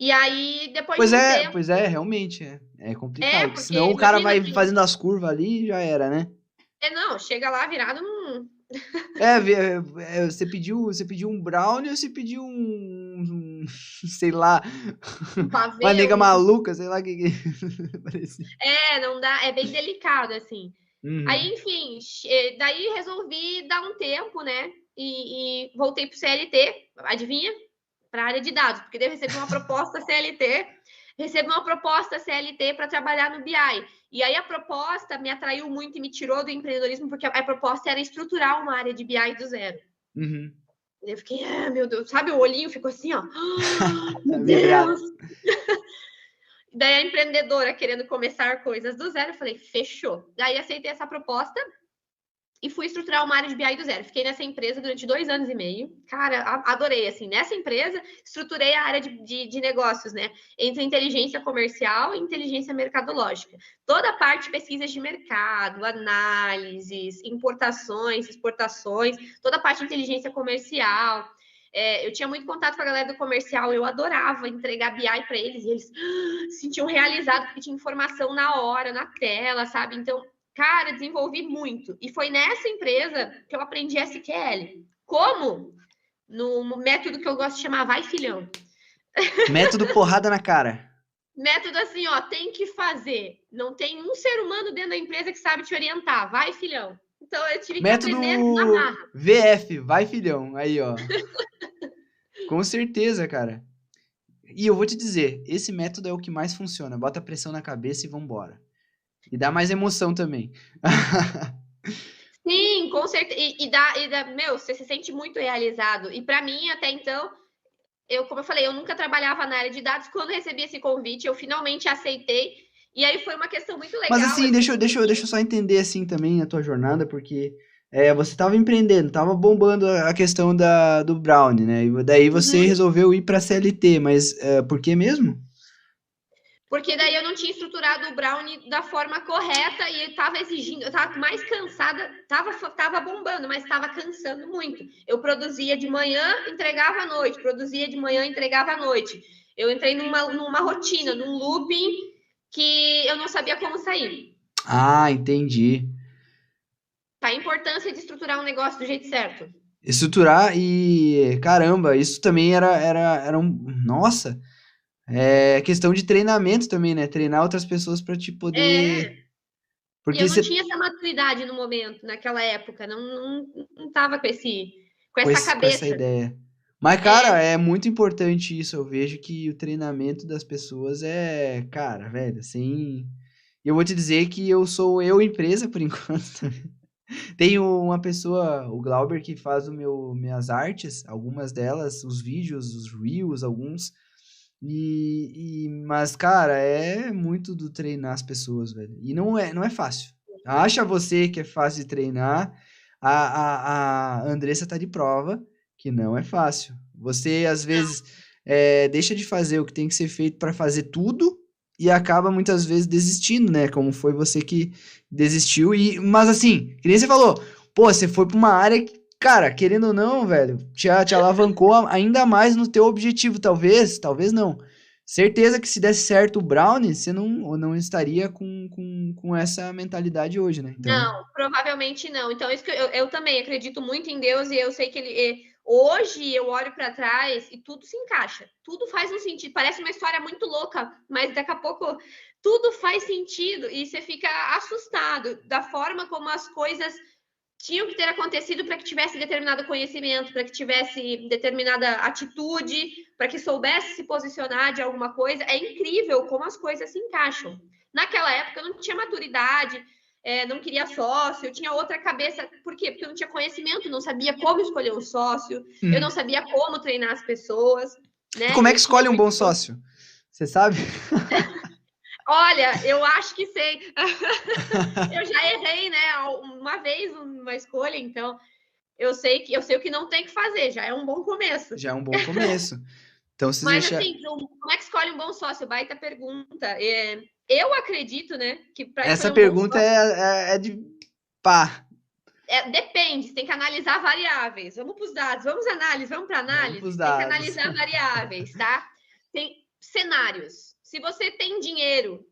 E aí, depois de um tempo. Pois é, realmente é complicado, porque Porque senão o cara imagina vai assim. fazendo as curvas ali e já era, né? Não, chega lá virado num. Você pediu um brownie ou você pediu sei lá, Um uma pavê, nega maluca, sei lá o que parecia. não dá, é bem delicado, assim. Aí, enfim, daí resolvi dar um tempo, né? E voltei pro CLT, adivinha? Para a área de dados, porque daí eu recebi uma proposta CLT para trabalhar no BI. E aí a proposta me atraiu muito e me tirou do empreendedorismo, porque a proposta era estruturar uma área de BI do zero. Eu fiquei, meu Deus, sabe, o olhinho ficou assim, ó. Meu Deus! Daí a empreendedora querendo começar coisas do zero, eu falei, fechou. Daí aceitei essa proposta e fui estruturar uma área de BI do zero. Fiquei nessa empresa durante 2 anos e meio. Cara, adorei, assim. Nessa empresa, estruturei a área de negócios, né? Entre inteligência comercial e inteligência mercadológica. Toda a parte de pesquisas de mercado, análises, importações, exportações, toda a parte de inteligência comercial. Eu tinha muito contato com a galera do comercial, eu adorava entregar BI para eles, e eles se sentiam realizados porque tinha informação na hora, na tela, sabe? Então, cara, desenvolvi muito. E foi nessa empresa que eu aprendi SQL. Como? No método que eu gosto de chamar Vai Filhão. Método porrada na cara. Método assim, ó, tem que fazer. Não tem um ser humano dentro da empresa que sabe te orientar. Vai, filhão. Então eu tive que aprender na marra. VF, vai filhão. Aí, ó. Com certeza, cara. E eu vou te dizer, esse método é o que mais funciona. Bota pressão na cabeça e vambora. E dá mais emoção também. Sim, com certeza. Meu, você se sente muito realizado. E para mim, até então, como eu falei, eu nunca trabalhava na área de dados. Quando recebi esse convite, eu finalmente aceitei. E aí foi uma questão muito legal. Mas assim, deixa eu só entender assim também a tua jornada, porque você estava empreendendo, estava bombando a questão do Brownie, né? E daí você resolveu ir para CLT, mas por que mesmo? Porque daí eu não tinha estruturado o Brownie da forma correta e estava exigindo, eu estava mais cansada, estava bombando, mas estava cansando muito. Eu produzia de manhã, entregava à noite, produzia de manhã, entregava à noite. Eu entrei numa rotina, num looping que eu não sabia como sair. Ah, entendi. Tá a importância de estruturar um negócio do jeito certo. Estruturar e, caramba, isso também era nossa, questão de treinamento também, né? Treinar outras pessoas para te poder... Porque eu não tinha essa maturidade no momento, naquela época, não tava com essa cabeça. Com essa ideia. Mas, cara, é muito importante isso. Eu vejo que o treinamento das pessoas cara, velho, assim. Eu vou te dizer que eu sou empresa por enquanto. Tenho uma pessoa, o Glauber, que faz minhas artes, algumas delas, os vídeos, os reels, alguns. Mas, cara, é muito do treinar as pessoas, velho. E não é fácil. Acha você que é fácil de treinar. A Andressa tá de prova que não é fácil. Você, às vezes, deixa de fazer o que tem que ser feito para fazer tudo e acaba, muitas vezes, desistindo, né? Como foi você que desistiu. Mas, assim, que nem você falou, pô, você foi pra uma área que, cara, querendo ou não, velho, te alavancou ainda mais no teu objetivo, talvez não. Certeza que se desse certo o Brownie, você não estaria com essa mentalidade hoje, né? Então... Não, provavelmente não. Então, isso que eu também acredito muito em Deus e eu sei que hoje eu olho para trás e tudo se encaixa. Tudo faz um sentido. Parece uma história muito louca, mas daqui a pouco tudo faz sentido e você fica assustado da forma como as coisas tinham que ter acontecido para que tivesse determinado conhecimento, para que tivesse determinada atitude, para que soubesse se posicionar de alguma coisa. É incrível como as coisas se encaixam. Naquela época eu não tinha maturidade, não queria sócio, eu tinha outra cabeça. Por quê? Porque eu não tinha conhecimento, não sabia como escolher um sócio, eu não sabia como treinar as pessoas, né? E como é que escolhe um bom sócio? Você sabe? Olha, eu acho que sei. Eu já errei, né? Uma vez uma escolha, então eu sei o que não tem que fazer, já é um bom começo. Já é um bom começo. Então, se Mas, deixa... assim, como é que escolhe um bom sócio? Baita pergunta. Eu acredito, né, que para Essa escolher um bom pergunta sócio... é de pá. Depende, você tem que analisar variáveis. Vamos para os dados, vamos para Vamos pros análise? Tem que dados. analisar variáveis, tá? Tem cenários. Se você tem dinheiro,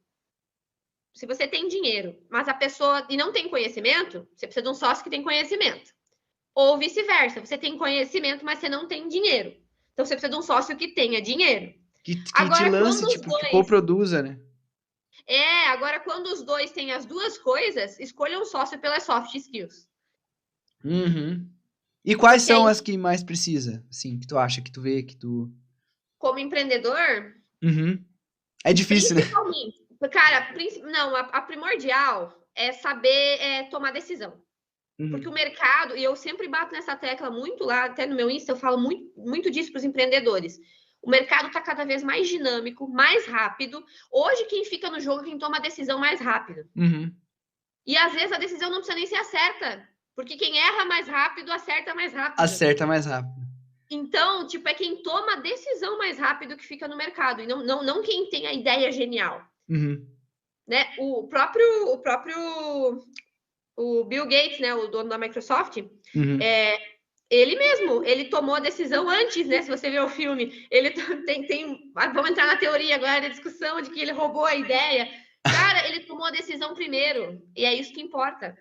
mas a pessoa e não tem conhecimento, você precisa de um sócio que tem conhecimento. Ou vice-versa, você tem conhecimento, mas você não tem dinheiro. Então você precisa de um sócio que tenha dinheiro. Que Agora, te lance, tipo, que coproduza, né? Agora quando os dois têm as duas coisas, escolha um sócio pelas soft skills. Uhum. E quais são as que mais precisa? Assim, que tu acha, que tu vê, que tu... Como empreendedor... Uhum. É difícil, né? Cara, não, a primordial é saber tomar decisão. Porque o mercado, e eu sempre bato nessa tecla muito lá, até no meu Insta, eu falo muito disso para os empreendedores. O mercado está cada vez mais dinâmico, mais rápido. Hoje, quem fica no jogo é quem toma a decisão mais rápido. Uhum. E às vezes a decisão não precisa nem ser a certa. Porque quem erra mais rápido, acerta mais rápido. Acerta mais rápido. Então, tipo, é quem toma a decisão mais rápido que fica no mercado. E não quem tem a ideia genial. Uhum. Né? O Bill Gates, né, o dono da Microsoft, ele mesmo, ele tomou a decisão antes, né? Se você ver o filme, ele vamos entrar na teoria agora da discussão de que ele roubou a ideia. Cara, ele tomou a decisão primeiro, e é isso que importa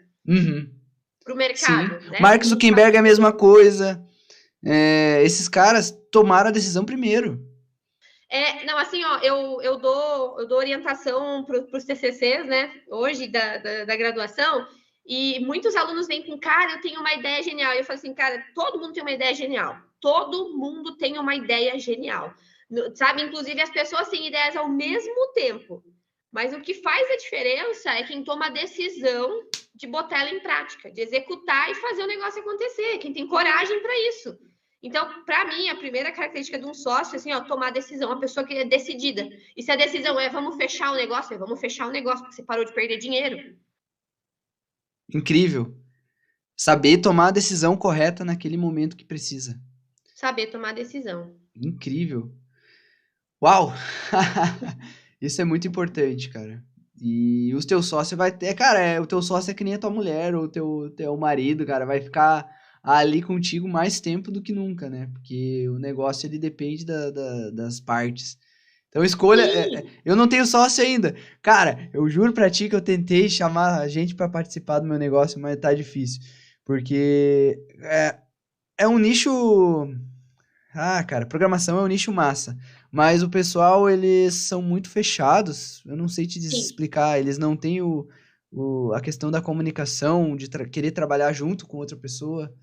pro mercado. Sim. Né? Mark Zuckerberg é a mesma coisa. Esses caras tomaram a decisão primeiro. Não, assim, ó, eu dou orientação para os TCCs, né? Hoje da graduação. E muitos alunos vêm com, cara, eu tenho uma ideia genial. E eu falo assim, cara, todo mundo tem uma ideia genial. Todo mundo tem uma ideia genial. Sabe? Inclusive, as pessoas têm ideias ao mesmo tempo. Mas o que faz a diferença é quem toma a decisão de botar ela em prática, de executar e fazer o negócio acontecer. Quem tem coragem para isso. Então, para mim, a primeira característica de um sócio é assim, ó, tomar decisão, uma pessoa que é decidida. E se a decisão é vamos fechar o negócio, vamos fechar o negócio, porque você parou de perder dinheiro. Incrível. Saber tomar a decisão correta naquele momento que precisa. Saber tomar a decisão. Incrível. Uau! Isso é muito importante, cara. E os teus sócios vai ter... Cara, o teu sócio é que nem a tua mulher ou o teu marido, cara. Vai ficar ali contigo mais tempo do que nunca, né? Porque o negócio, ele depende das partes. Então, escolha... eu não tenho sócio ainda. Cara, eu juro pra ti que eu tentei chamar a gente pra participar do meu negócio, mas tá difícil. Porque é um nicho... Ah, cara, programação é um nicho massa. Mas o pessoal, eles são muito fechados. Eu não sei te explicar. Eles não têm a questão da comunicação, de querer trabalhar junto com outra pessoa.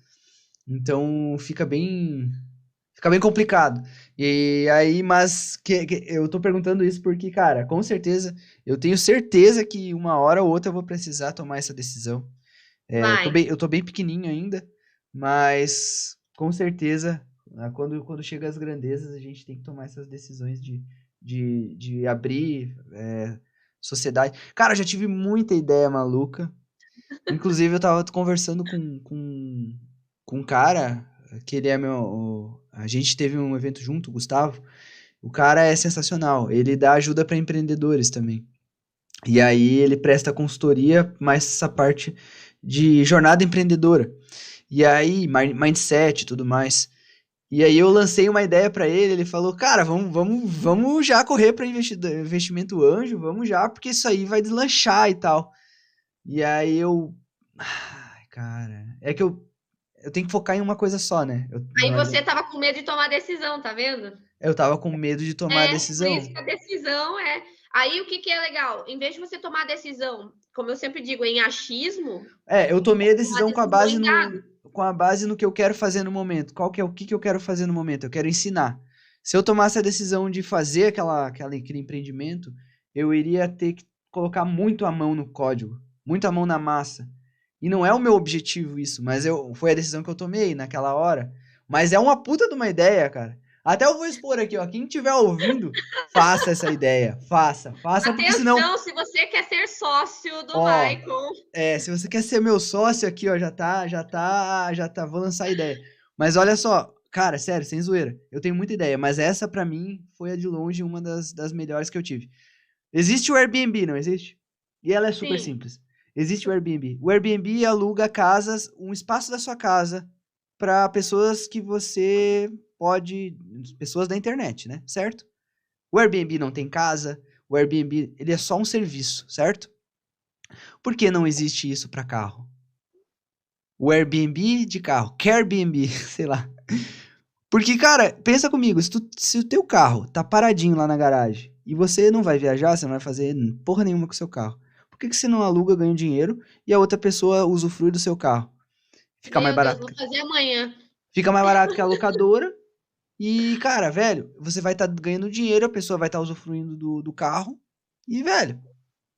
Então, fica bem complicado. E aí, mas eu tô perguntando isso porque, cara, com certeza, eu tenho certeza que uma hora ou outra eu vou precisar tomar essa decisão. Eu tô bem pequenininho ainda, mas com certeza, quando chega às grandezas, a gente tem que tomar essas decisões de abrir sociedade. Cara, eu já tive muita ideia maluca. Inclusive, eu tava conversando com um cara, que ele é a gente teve um evento junto, o Gustavo. O cara é sensacional. Ele dá ajuda para empreendedores também. E aí ele presta consultoria, mais essa parte de jornada empreendedora. E aí, mindset e tudo mais. E aí eu lancei uma ideia para ele falou, cara, vamos já correr para investimento anjo, vamos já, porque isso aí vai deslanchar e tal. E aí cara, é que eu tenho que focar em uma coisa só, né? Aí você tava com medo de tomar decisão, tá vendo? Eu tava com medo de tomar a decisão. Por isso que a decisão é... Aí o que é legal? Em vez de você tomar a decisão, como eu sempre digo, em achismo... eu tomei a decisão com a base no que eu quero fazer no momento. O que eu quero fazer no momento? Eu quero ensinar. Se eu tomasse a decisão de fazer aquele empreendimento, eu iria ter que colocar muito a mão no código, muito a mão na massa. E não é o meu objetivo isso, mas foi a decisão que eu tomei naquela hora. Mas é uma puta de uma ideia, cara. Até eu vou expor aqui, ó. Quem estiver ouvindo, faça essa ideia. Faça, porque senão... Atenção, se você quer ser sócio do Ó, Michael. se você quer ser meu sócio aqui, ó, já tá, vou lançar a ideia. Mas olha só, cara, sério, sem zoeira. Eu tenho muita ideia, mas essa pra mim foi a de longe uma das melhores que eu tive. Existe o Airbnb, não existe? E ela é super Sim. simples. Existe o Airbnb. O Airbnb aluga casas, um espaço da sua casa, para pessoas que você pode... Pessoas da internet, né? Certo? O Airbnb não tem casa. O Airbnb, ele é só um serviço, certo? Por que não existe isso para carro? O Airbnb de carro. Airbnb, sei lá. Porque, cara, pensa comigo. Se o teu carro tá paradinho lá na garagem e você não vai viajar, você não vai fazer porra nenhuma com o seu carro. Por que você não aluga, ganha dinheiro e a outra pessoa usufrui do seu carro? Fica mais barato. Deus, vou fazer amanhã. Fica mais barato que a locadora. E, cara, velho, você vai estar ganhando dinheiro, a pessoa vai estar usufruindo do carro. E, velho,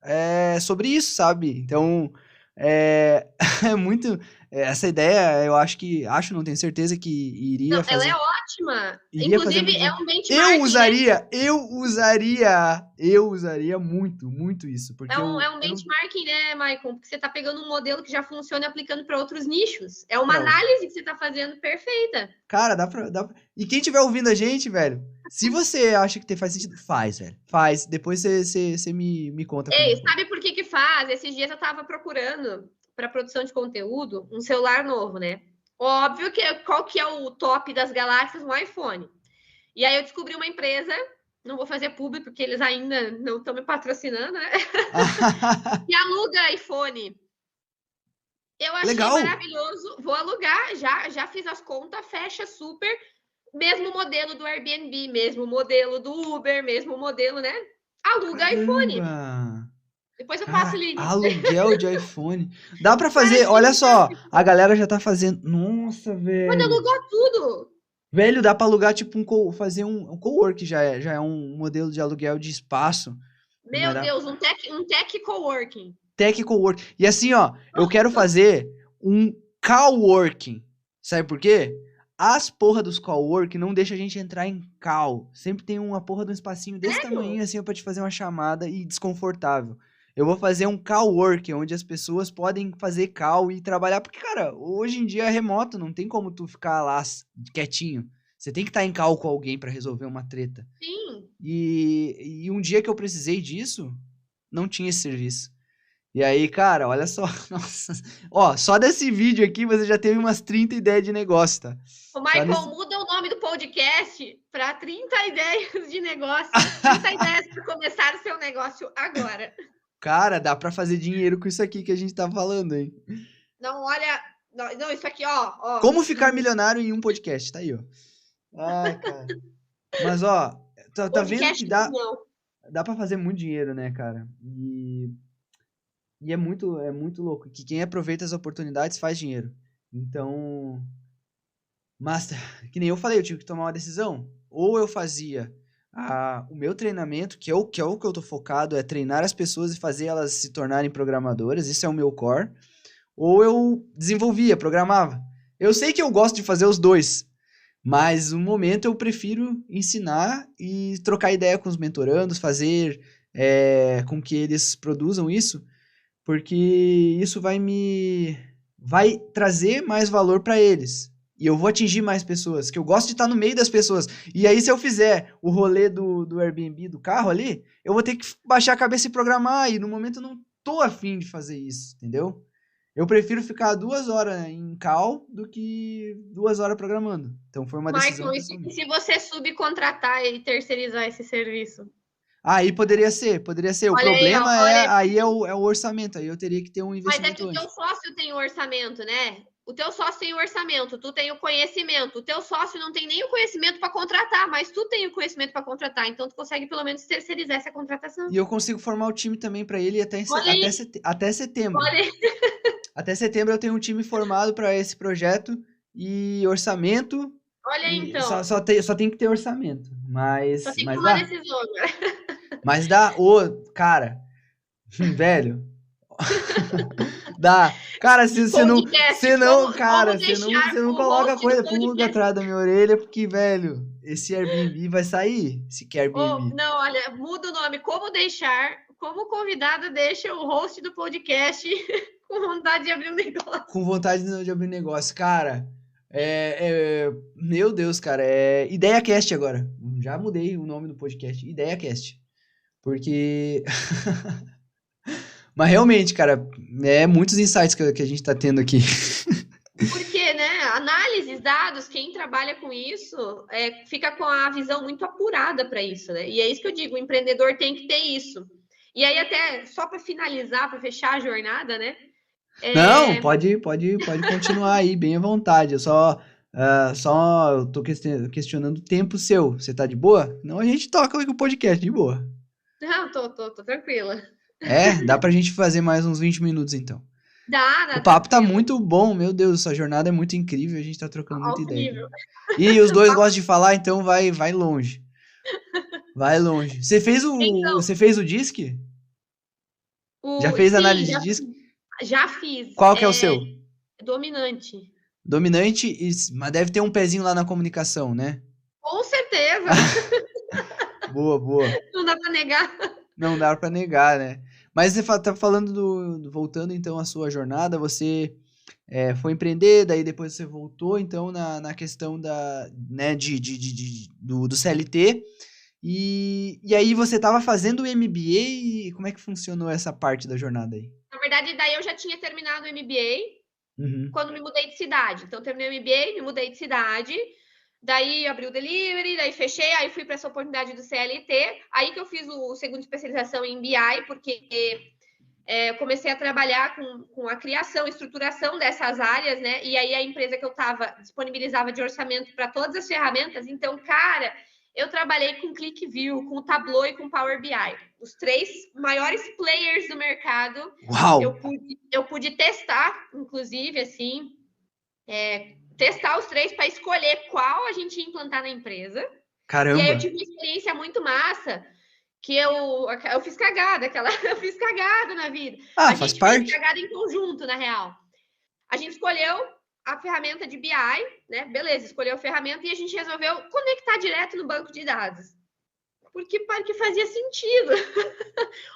é sobre isso, sabe? Então, é muito... Essa ideia, eu acho, não tenho certeza que Não, ela é ótima. iria fazer Inclusive, muito... é um benchmark. Eu usaria muito isso. Porque é um benchmarking, né, Michael? Porque você está pegando um modelo que já funciona e aplicando para outros nichos. É uma análise que você está fazendo perfeita. Cara, dá pra... E quem estiver ouvindo a gente, velho, se você acha que faz sentido, faz, velho. Faz. Depois você me conta. Ei, sabe por que faz? Esses dias eu tava procurando para produção de conteúdo um celular novo, né? Óbvio que qual que é o top das galáxias? Um iPhone. E aí eu descobri uma empresa, não vou fazer público porque eles ainda não estão me patrocinando, né? E aluga iPhone. Eu achei maravilhoso. Vou alugar, já fiz as contas, fecha super. Mesmo modelo do Airbnb, mesmo modelo do Uber, mesmo modelo, né? Aluga iPhone. Depois eu passo o link. Aluguel de iPhone. Dá pra fazer, olha só, a galera já tá fazendo. Nossa, velho. Pode alugar tudo. Velho, dá pra alugar, tipo, fazer um cowork, já é um modelo de aluguel de espaço. Meu Deus, um tech coworking. Tech coworking. E assim, ó, eu quero fazer um coworking. Sabe por quê? As porra dos coworking não deixa a gente entrar em call. Sempre tem uma porra de um espacinho desse tamanho, assim, pra te fazer uma chamada e desconfortável. Eu vou fazer um coworking, onde as pessoas podem fazer call e trabalhar. Porque, cara, hoje em dia é remoto, não tem como tu ficar lá quietinho. Você tem que estar em call com alguém pra resolver uma treta. Sim. E um dia que eu precisei disso, não tinha esse serviço. E aí, cara, olha só. Nossa. Ó, só desse vídeo aqui você já teve umas 30 ideias de negócio, tá? O Michael, muda o nome do podcast para 30 ideias de negócio. 30 ideias para começar o seu negócio agora. Cara, dá pra fazer dinheiro com isso aqui que a gente tá falando, hein? Não, olha... Não, isso aqui, ó. Como ficar milionário em um podcast, tá aí, ó. Ai, cara. Mas, ó, tá vendo que dá pra fazer muito dinheiro, né, cara? E é muito louco. Que quem aproveita as oportunidades faz dinheiro. Então... Mas, que nem eu falei, eu tive que tomar uma decisão. Ou eu fazia o meu treinamento, que é o que eu tô focado, é treinar as pessoas e fazer elas se tornarem programadoras. Isso é o meu core. Ou eu desenvolvia, programava. Eu sei que eu gosto de fazer os dois. Mas no momento eu prefiro ensinar e trocar ideia com os mentorandos, fazer com que eles produzam isso, porque isso vai trazer mais valor para eles. E eu vou atingir mais pessoas, que eu gosto de estar no meio das pessoas. E aí se eu fizer o rolê do Airbnb, do carro ali, eu vou ter que baixar a cabeça e programar, e no momento eu não tô afim de fazer isso, entendeu? Eu prefiro ficar 2 horas em call do que 2 horas programando. Então foi uma decisão. Michael, e se você subcontratar e terceirizar esse serviço? Aí poderia ser. O problema é o orçamento. Aí eu teria que ter um investimento. Mas é que o teu sócio tem o orçamento, né? O teu sócio tem o orçamento, tu tem o conhecimento. O teu sócio não tem nem o conhecimento para contratar, mas tu tem o conhecimento para contratar. Então tu consegue pelo menos terceirizar essa contratação. E eu consigo formar o time também para ele até setembro. Olha aí. Até setembro eu tenho um time formado para esse projeto e orçamento. Olha aí, então. Só tem que ter orçamento. Mas só tem que tomar decisão agora. Mas cara, Velho. Dá. Cara, se você não. Podcast, Você não, como cara, deixar você não o coloca host do pulga podcast. atrás da minha orelha, porque, velho, esse Airbnb vai sair. Se quer Airbnb. Não, olha, muda o nome. Como convidado deixa o host do podcast com vontade de abrir um negócio. Com vontade de abrir negócio. Cara, meu Deus, cara, é IdeaCast agora. Já mudei o nome do podcast, IdeaCast. Porque. Mas realmente, cara, muitos insights que a gente tá tendo aqui. Porque, né, análises, dados, quem trabalha com isso fica com a visão muito apurada para isso, né? E é isso que eu digo, o empreendedor tem que ter isso. E aí, até só para finalizar, para fechar a jornada, né? Não, pode continuar aí, bem à vontade. Eu só tô questionando o tempo seu. Você tá de boa? Não, a gente toca o podcast de boa. Não, tô tranquila. Dá pra gente fazer mais uns 20 minutos então. Dá, O papo tá tranquilo. muito bom, meu Deus, essa jornada é muito incrível, a gente tá trocando muita Alto ideia. nível. E os dois gostam de falar, então vai longe. Vai longe. Você fez o DISC? Já fez análise de DISC? Já fiz. Qual que é o seu? Dominante. Dominante, mas deve ter um pezinho lá na comunicação, né? Com certeza. Boa. Não dá pra negar. Não dá pra negar, né? Mas você tá falando voltando então à sua jornada, você foi empreender, daí depois você voltou então na questão né, do CLT, e aí você tava fazendo o MBA, e como é que funcionou essa parte da jornada aí? Na verdade, daí eu já tinha terminado o MBA quando me mudei de cidade. Então, terminei o MBA, me mudei de cidade, daí abri o delivery, daí fechei, aí fui para essa oportunidade do CLT, aí que eu fiz o segundo especialização em BI, porque eu comecei a trabalhar com a criação, estruturação dessas áreas, né? E aí a empresa que eu estava disponibilizava de orçamento para todas as ferramentas. Então, cara, eu trabalhei com ClickView, com o Tableau e com Power BI. Os 3 maiores players do mercado. Uau! Eu pude testar, inclusive, assim, testar os 3 para escolher qual a gente ia implantar na empresa. Caramba! E aí eu tive uma experiência muito massa, que eu fiz cagada, eu fiz cagada na vida. A faz gente parte. fez cagada em conjunto, na real. A gente escolheu a ferramenta de BI, né? Beleza, escolheu a ferramenta e a gente resolveu conectar direto no banco de dados. Porque fazia sentido.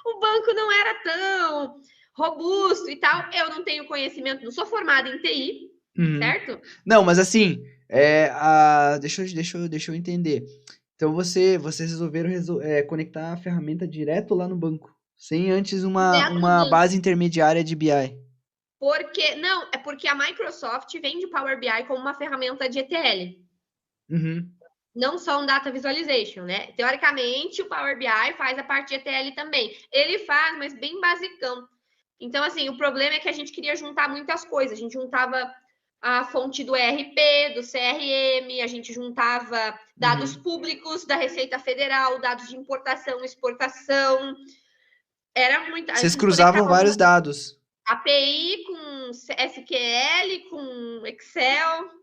O banco não era tão robusto e tal. Eu não tenho conhecimento, não sou formada em TI, certo? Não, mas assim, deixa eu entender. Então vocês resolveram conectar a ferramenta direto lá no banco, sem antes uma base intermediária de BI. Porque a Microsoft vende Power BI como uma ferramenta de ETL. Não só um Data Visualization, né? Teoricamente, o Power BI faz a parte de ETL também. Ele faz, mas bem basicão. Então, assim, o problema é que a gente queria juntar muitas coisas. A gente juntava a fonte do ERP, do CRM, a gente juntava dados públicos da Receita Federal, dados de importação, exportação. Era muito... Vocês cruzavam vários dados. API com SQL, com Excel.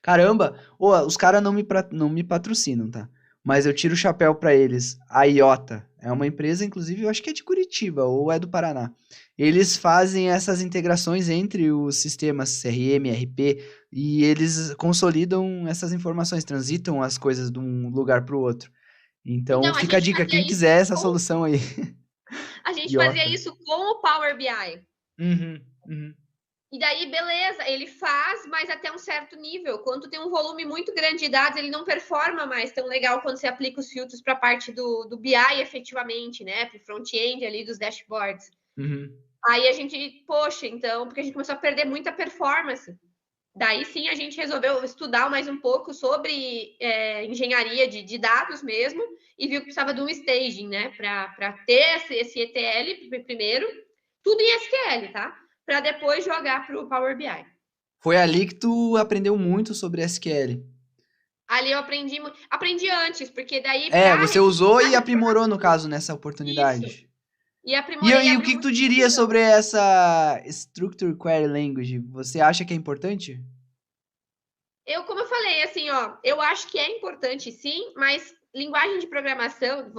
Caramba! Os caras não me patrocinam, tá? Mas eu tiro o chapéu pra eles. A Iota é uma empresa, inclusive, eu acho que é de Curitiba ou é do Paraná. Eles fazem essas integrações entre os sistemas CRM, ERP, e eles consolidam essas informações, transitam as coisas de um lugar para o outro. Então, fica a dica, quem quiser essa solução aí. A gente fazia isso com o Power BI. E daí, beleza, ele faz, mas até um certo nível. Quando tem um volume muito grande de dados, ele não performa mais tão legal quando você aplica os filtros para a parte do BI efetivamente, né? Para o front-end ali dos dashboards. Aí a gente, então, porque a gente começou a perder muita performance. Daí sim a gente resolveu estudar mais um pouco sobre engenharia de dados mesmo e viu que precisava de um staging, né? Para ter esse ETL primeiro, tudo em SQL, tá? Para depois jogar para o Power BI. Foi ali que tu aprendeu muito sobre SQL. Ali eu aprendi antes, porque daí... você usou e aprimorou, no caso, nessa oportunidade. Isso. E o que tu diria sobre essa Structured Query Language? Você acha que é importante? Como eu falei, assim, ó, eu acho que é importante sim, mas linguagem de programação,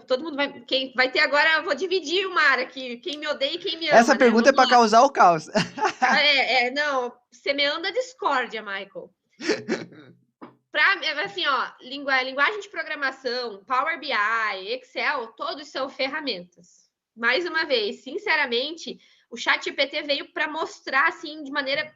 todo mundo quem vai ter agora, eu vou dividir o mar aqui, quem me odeia e quem me Essa ama, né? pergunta é Vamos pra lá. causar o caos. Não, semeando a discórdia, Michael. Assim, ó, linguagem de programação, Power BI, Excel, todos são ferramentas. Mais uma vez, sinceramente, o ChatGPT veio para mostrar, assim, de maneira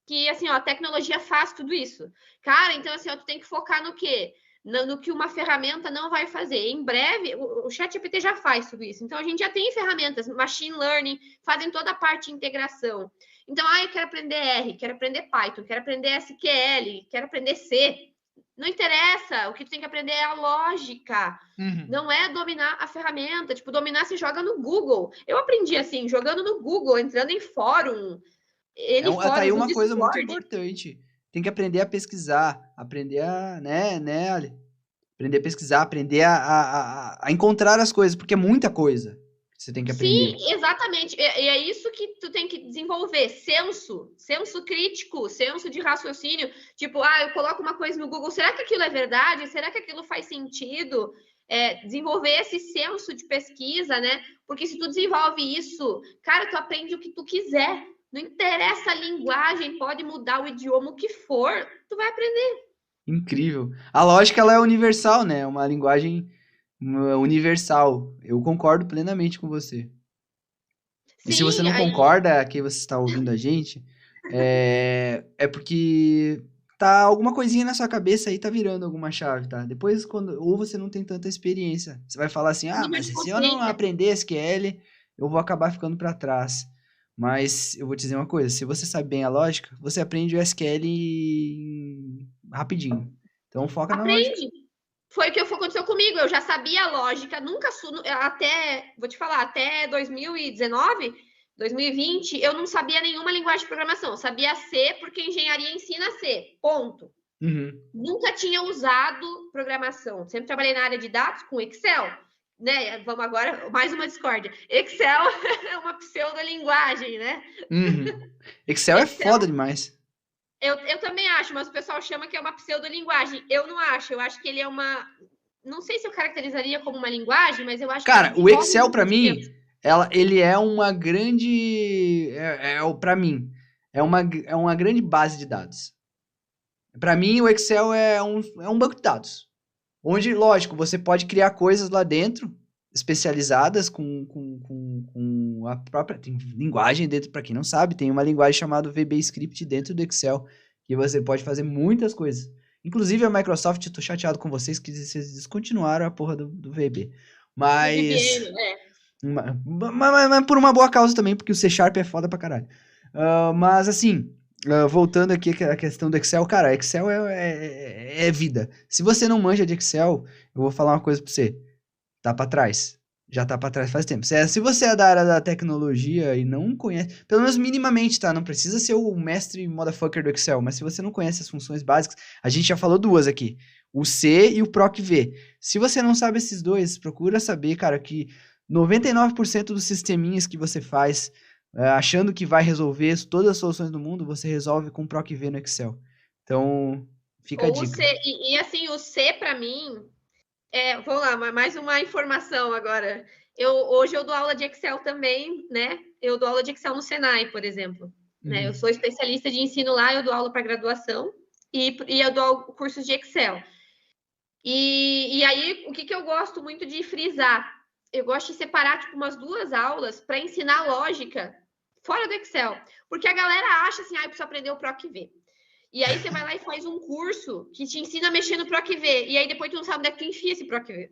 que, assim, ó, a tecnologia faz tudo isso. Cara, então, assim, ó, tu tem que focar no quê? No que uma ferramenta não vai fazer. Em breve, o ChatGPT já faz tudo isso. Então, a gente já tem ferramentas, machine learning, fazem toda a parte de integração. Então, eu quero aprender R, quero aprender Python, quero aprender SQL, quero aprender C. Não interessa, o que tu tem que aprender é a lógica. Não é dominar a ferramenta. Tipo, dominar se joga no Google. Eu aprendi assim, jogando no Google, entrando em fórum, Tá aí fóruns no uma coisa muito Discord. importante. Tem que aprender a pesquisar, aprender a, né, Ali? Aprender a pesquisar, aprender a encontrar as coisas, porque é muita coisa que você tem que aprender. Sim, exatamente. E é isso que tu tem que desenvolver. Senso crítico, senso de raciocínio. Tipo, eu coloco uma coisa no Google, será que aquilo é verdade? Será que aquilo faz sentido? Desenvolver esse senso de pesquisa, né? Porque se tu desenvolve isso, cara, tu aprende o que tu quiser. Não interessa a linguagem, pode mudar o idioma, o que for, tu vai aprender. Incrível. A lógica, ela é universal, né? Uma linguagem universal. Eu concordo plenamente com você. E se você Sim, não concorda, que você está ouvindo a gente, é porque tá alguma coisinha na sua cabeça aí, tá virando alguma chave, tá? Depois, ou você não tem tanta experiência, você vai falar assim, nível mas de se eu não consciência. aprender SQL, eu vou acabar ficando para trás. Mas eu vou te dizer uma coisa, se você sabe bem a lógica, você aprende o SQL rapidinho. Então foca na lógica. Aprende. Foi o que aconteceu comigo. Eu já sabia a lógica, nunca vou te falar, até 2019, 2020, eu não sabia nenhuma linguagem de programação. Eu sabia C porque engenharia ensina C. Ponto. Nunca tinha usado programação. Sempre trabalhei na área de dados com Excel. Né? Vamos agora, mais uma discórdia. Excel é uma pseudolinguagem, né? Excel é foda demais. Eu também acho, mas o pessoal chama que é uma pseudolinguagem. Eu não acho. Eu acho que ele é uma... Não sei se eu caracterizaria como uma linguagem, mas eu acho que Cara, ele o desenvolve Excel, muito pra mim, sentimento. ele é uma grande. Pra mim, é uma grande base de dados. Pra mim, o Excel é um banco de dados. Onde, lógico, você pode criar coisas lá dentro, especializadas com a própria. Tem linguagem dentro, pra quem não sabe, tem uma linguagem chamada VBScript dentro do Excel, que você pode fazer muitas coisas. Inclusive a Microsoft, eu tô chateado com vocês que vocês descontinuaram a porra do VB. Mas. VBM, é. Mas por uma boa causa também, porque o C Sharp é foda pra caralho. Mas assim, voltando aqui à questão do Excel, cara, Excel é vida. Se você não manja de Excel, eu vou falar uma coisa pra você. Tá pra trás. Já tá pra trás faz tempo. Se você é da área da tecnologia e não conhece, pelo menos minimamente, tá? Não precisa ser o mestre motherfucker do Excel, mas se você não conhece as funções básicas, a gente já falou duas aqui. O C e o PROC-V. Se você não sabe esses dois, procura saber, cara, que 99% dos sisteminhas que você faz, achando que vai resolver todas as soluções do mundo, você resolve com PROC-V no Excel. Então, fica a Ou o dica. C, assim, o C para mim, vamos lá, mais uma informação agora. Hoje eu dou aula de Excel também, né? Eu dou aula de Excel no Senai, por exemplo. Né? Eu sou especialista de ensino lá, eu dou aula para graduação e eu dou cursos de Excel. E aí, o que eu gosto muito de frisar? Eu gosto de separar, tipo, umas 2 aulas para ensinar lógica fora do Excel. Porque a galera acha assim, eu preciso aprender o PROC-V. E aí você vai lá e faz um curso que te ensina a mexer no PROC-V. E aí depois tu não sabe onde é que tu enfia esse PROC-V.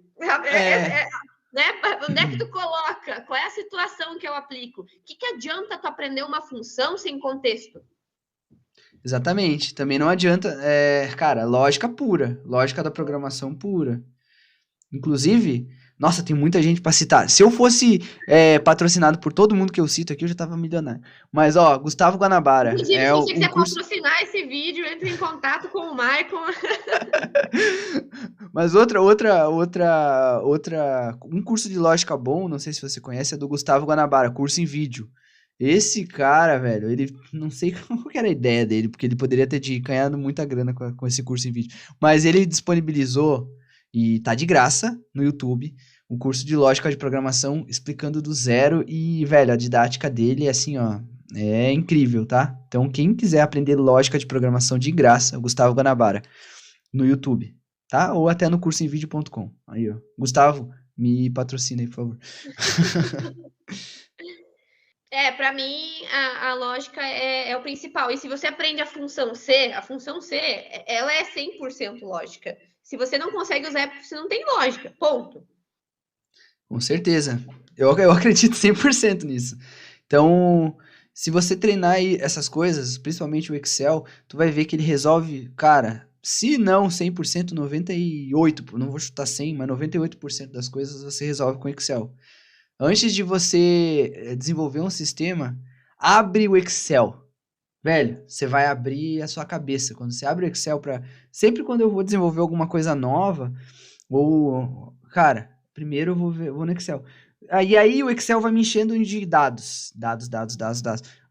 Né? Onde é que tu coloca? Qual é a situação que eu aplico? O que adianta tu aprender uma função sem contexto? Exatamente. Também não adianta. Cara, lógica pura. Lógica da programação pura. Inclusive, nossa, tem muita gente pra citar. Se eu fosse patrocinado por todo mundo que eu cito aqui, eu já tava milionário. Mas, ó, Gustavo Guanabara. Inclusive, se você quiser patrocinar esse vídeo, entre em contato com o Maicon. Mas um curso de lógica bom, não sei se você conhece, é do Gustavo Guanabara, curso em vídeo. Esse cara, velho, ele não sei qual que era a ideia dele, porque ele poderia ter ganhado muita grana com esse curso em vídeo. Mas ele disponibilizou, e tá de graça no YouTube, um curso de lógica de programação explicando do zero. E, velho, a didática dele é assim, ó, é incrível, tá? Então, quem quiser aprender lógica de programação de graça, o Gustavo Guanabara, no YouTube, tá? Ou até no cursoemvideo.com. Aí, ó. Gustavo, me patrocina aí, por favor. Para mim, a lógica é o principal. E se você aprende a função C, ela é 100% lógica. Se você não consegue usar, é porque você não tem lógica. Ponto. Com certeza. Eu acredito 100% nisso. Então, se você treinar aí essas coisas, principalmente o Excel, tu vai ver que ele resolve, cara, se não 100%, 98%, não vou chutar 100, mas 98% das coisas você resolve com Excel. Antes de você desenvolver um sistema, abre o Excel. Velho, você vai abrir a sua cabeça. Quando você abre o Excel para sempre quando eu vou desenvolver alguma coisa nova, ou, cara, primeiro eu vou no Excel. Aí o Excel vai me enchendo de dados. Dados.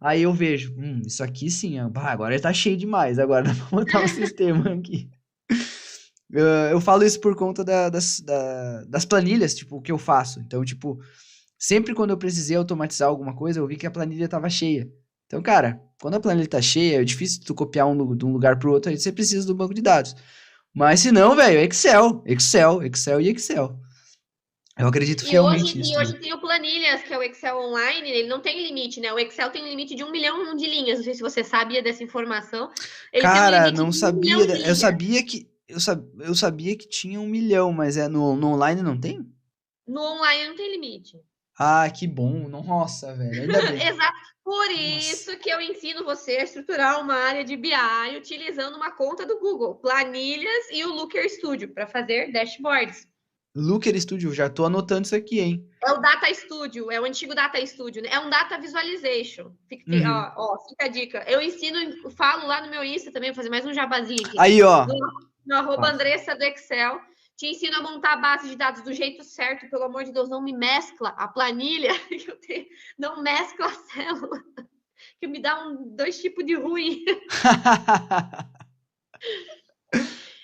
Aí eu vejo, isso aqui sim, agora ele tá cheio demais. Agora dá pra montar um sistema aqui. Eu falo isso por conta das planilhas, tipo, que eu faço. Então, tipo, sempre quando eu precisei automatizar alguma coisa, eu vi que a planilha tava cheia. Então, cara, quando a planilha tá cheia, é difícil tu copiar de um lugar pro outro, aí você precisa do banco de dados. Mas se não, velho, Excel e Excel. Eu acredito fielmente nisso E também. hoje tem o Planilhas, que é o Excel online, ele não tem limite, né? O Excel tem um limite de 1 milhão de linhas. Não sei se você sabia dessa informação. Ele tem um Cara, limite não de 1 sabia. milhão de Eu linhas. sabia que. Eu sabia que tinha 1 milhão, mas no online não tem? No online não tem limite. Ah, que bom. Nossa, velho. Ainda bem. Exato. Por Nossa. isso que eu ensino você a estruturar uma área de BI utilizando uma conta do Google, Planilhas e o Looker Studio para fazer dashboards. Looker Studio, já tô anotando isso aqui, hein? É o Data Studio, é o antigo Data Studio, né? É um Data Visualization. Fica a dica. Eu ensino, falo lá no meu Insta também, vou fazer mais um jabazinho aqui. Aí, ó. No arroba Andressa do Excel. Te ensino a montar a base de dados do jeito certo. Pelo amor de Deus, não me mescla a planilha. Não mescla a célula. Que me dá dois tipos de ruim.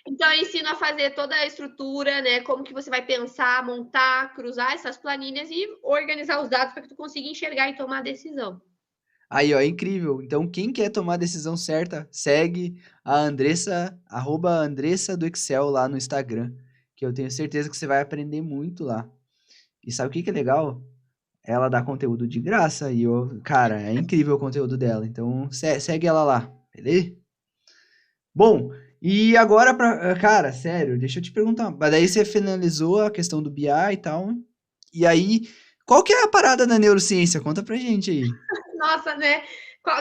Então, eu ensino a fazer toda a estrutura, né? Como que você vai pensar, montar, cruzar essas planilhas e organizar os dados para que tu consiga enxergar e tomar a decisão. Aí, ó, é incrível. Então, quem quer tomar a decisão certa, segue a Andressa, @Andressa do Excel lá no Instagram, que eu tenho certeza que você vai aprender muito lá. E sabe o que que é legal? Ela dá conteúdo de graça e cara, é incrível o conteúdo dela. Então, segue ela lá, beleza? Bom, e agora cara, sério, deixa eu te perguntar. Mas daí você finalizou a questão do BI e tal. E aí, qual que é a parada da neurociência? Conta pra gente aí. Nossa, né?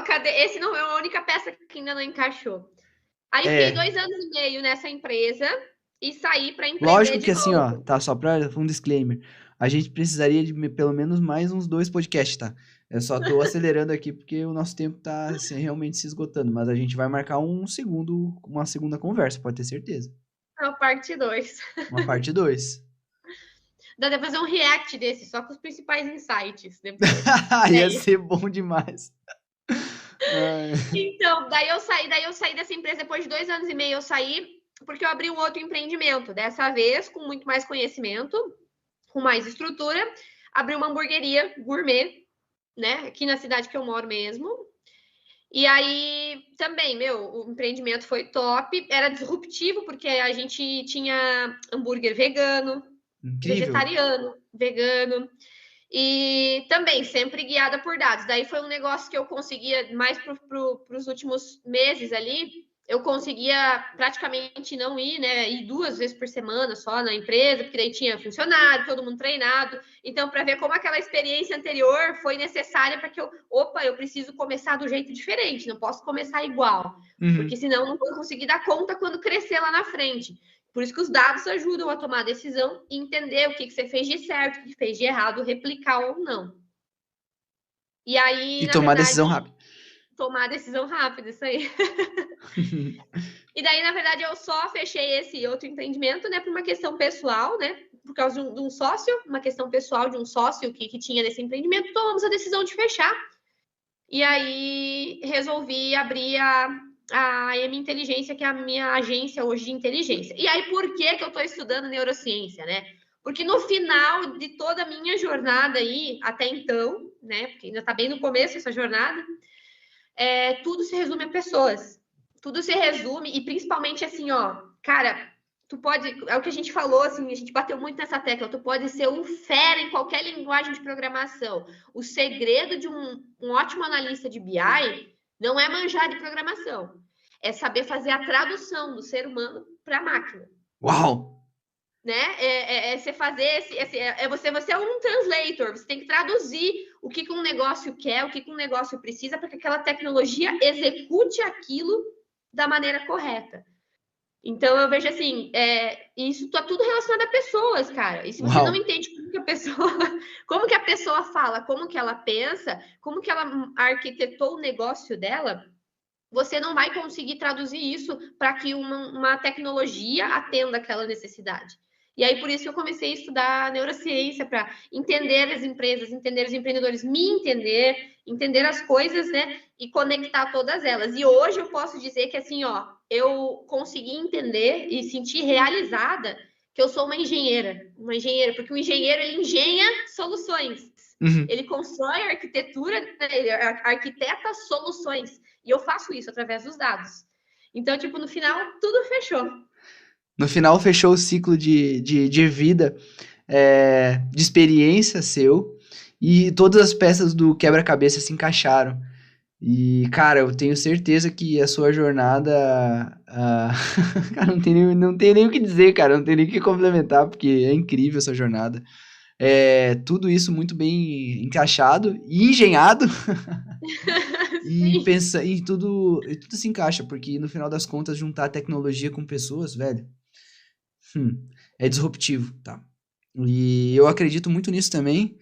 Cadê? Esse não é a única peça que ainda não encaixou. Aí fiquei É, 2 anos e meio nessa empresa e saí para empreender lógico que de assim, ó, novo. tá, só pra um disclaimer. A gente precisaria de pelo menos mais uns 2 podcasts, tá? Eu só tô acelerando aqui porque o nosso tempo tá assim, realmente se esgotando, mas a gente vai marcar uma segunda conversa, pode ter certeza. A parte 2. Uma parte 2. Dá pra fazer um react desse, só com os principais insights depois. Ia ser bom demais. Ai. Então, daí eu saí dessa empresa depois de 2 anos e meio. Eu saí porque eu abri um outro empreendimento, dessa vez com muito mais conhecimento, com mais estrutura. Abri uma hamburgueria gourmet, né? Aqui na cidade que eu moro mesmo. E aí também, o empreendimento foi top. Era disruptivo, porque a gente tinha hambúrguer vegano, Incrível. vegetariano, vegano. E também sempre guiada por dados. Daí foi um negócio que eu conseguia, mais para os últimos meses ali, eu conseguia praticamente não ir, né? Ir 2 vezes por semana só na empresa, porque daí tinha funcionário, todo mundo treinado. Então, para ver como aquela experiência anterior foi necessária para que eu preciso começar do jeito diferente, não posso começar igual, porque Uhum. senão não vou conseguir dar conta quando crescer lá na frente. Por isso que os dados ajudam a tomar a decisão e entender o que você fez de certo, o que fez de errado, replicar ou não. E aí, E na tomar verdade, decisão rápida. tomar a decisão rápida, isso aí. E daí, na verdade, eu só fechei esse outro empreendimento, né, por uma questão pessoal, né, por causa de um sócio, uma questão pessoal de um sócio que tinha nesse empreendimento, tomamos a decisão de fechar. E aí resolvi abrir a AM Inteligência, que é a minha agência hoje de inteligência. E aí, por que eu estou estudando neurociência, né? Porque no final de toda a minha jornada aí, até então, né? Porque ainda está bem no começo essa jornada, tudo se resume a pessoas. Tudo se resume, e principalmente assim, ó, cara, tu pode, é o que a gente falou, assim, a gente bateu muito nessa tecla, tu pode ser um fera em qualquer linguagem de programação. O segredo de um ótimo analista de BI não é manjar de programação, é saber fazer a tradução do ser humano para a máquina. Uau! Né? Você fazer você é um translator, você tem que traduzir o que um negócio quer, o que um negócio precisa, para que aquela tecnologia execute aquilo da maneira correta. Então eu vejo assim, isso está tudo relacionado a pessoas, cara. E se você não entende como que a pessoa fala, como que ela pensa, como que ela arquitetou o negócio dela, você não vai conseguir traduzir isso para que uma tecnologia atenda aquela necessidade. E aí, por isso que eu comecei a estudar neurociência, para entender as empresas, entender os empreendedores, me entender as coisas, né? E conectar todas elas. E hoje eu posso dizer que, assim, ó, eu consegui entender e sentir realizada que eu sou uma engenheira, porque o engenheiro, ele engenha soluções. Uhum. Ele constrói arquitetura, ele arquiteta soluções. E eu faço isso através dos dados. Então, tipo, no final, tudo fechou. No final, fechou o ciclo de vida, de experiência seu, e todas as peças do quebra-cabeça se encaixaram. E, cara, eu tenho certeza que a sua jornada... cara, não tem nem o que dizer, cara, não tem nem o que complementar, porque é incrível essa jornada. Tudo isso muito bem encaixado e engenhado. E tudo se encaixa, porque no final das contas, juntar tecnologia com pessoas, velho, é disruptivo, tá? E eu acredito muito nisso também.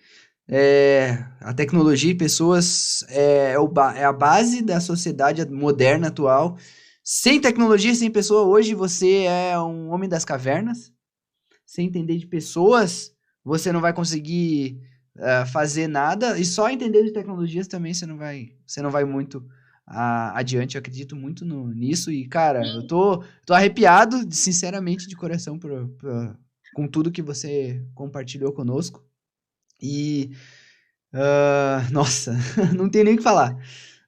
A tecnologia e pessoas é a base da sociedade moderna atual. Sem tecnologia, sem pessoa, hoje você é um homem das cavernas. Sem entender de pessoas, você não vai conseguir fazer nada. E só entender de tecnologias também você não vai muito adiante. Eu acredito muito nisso. E, cara, eu tô arrepiado, sinceramente, de coração, com tudo que você compartilhou conosco. E, nossa, não tem nem o que falar.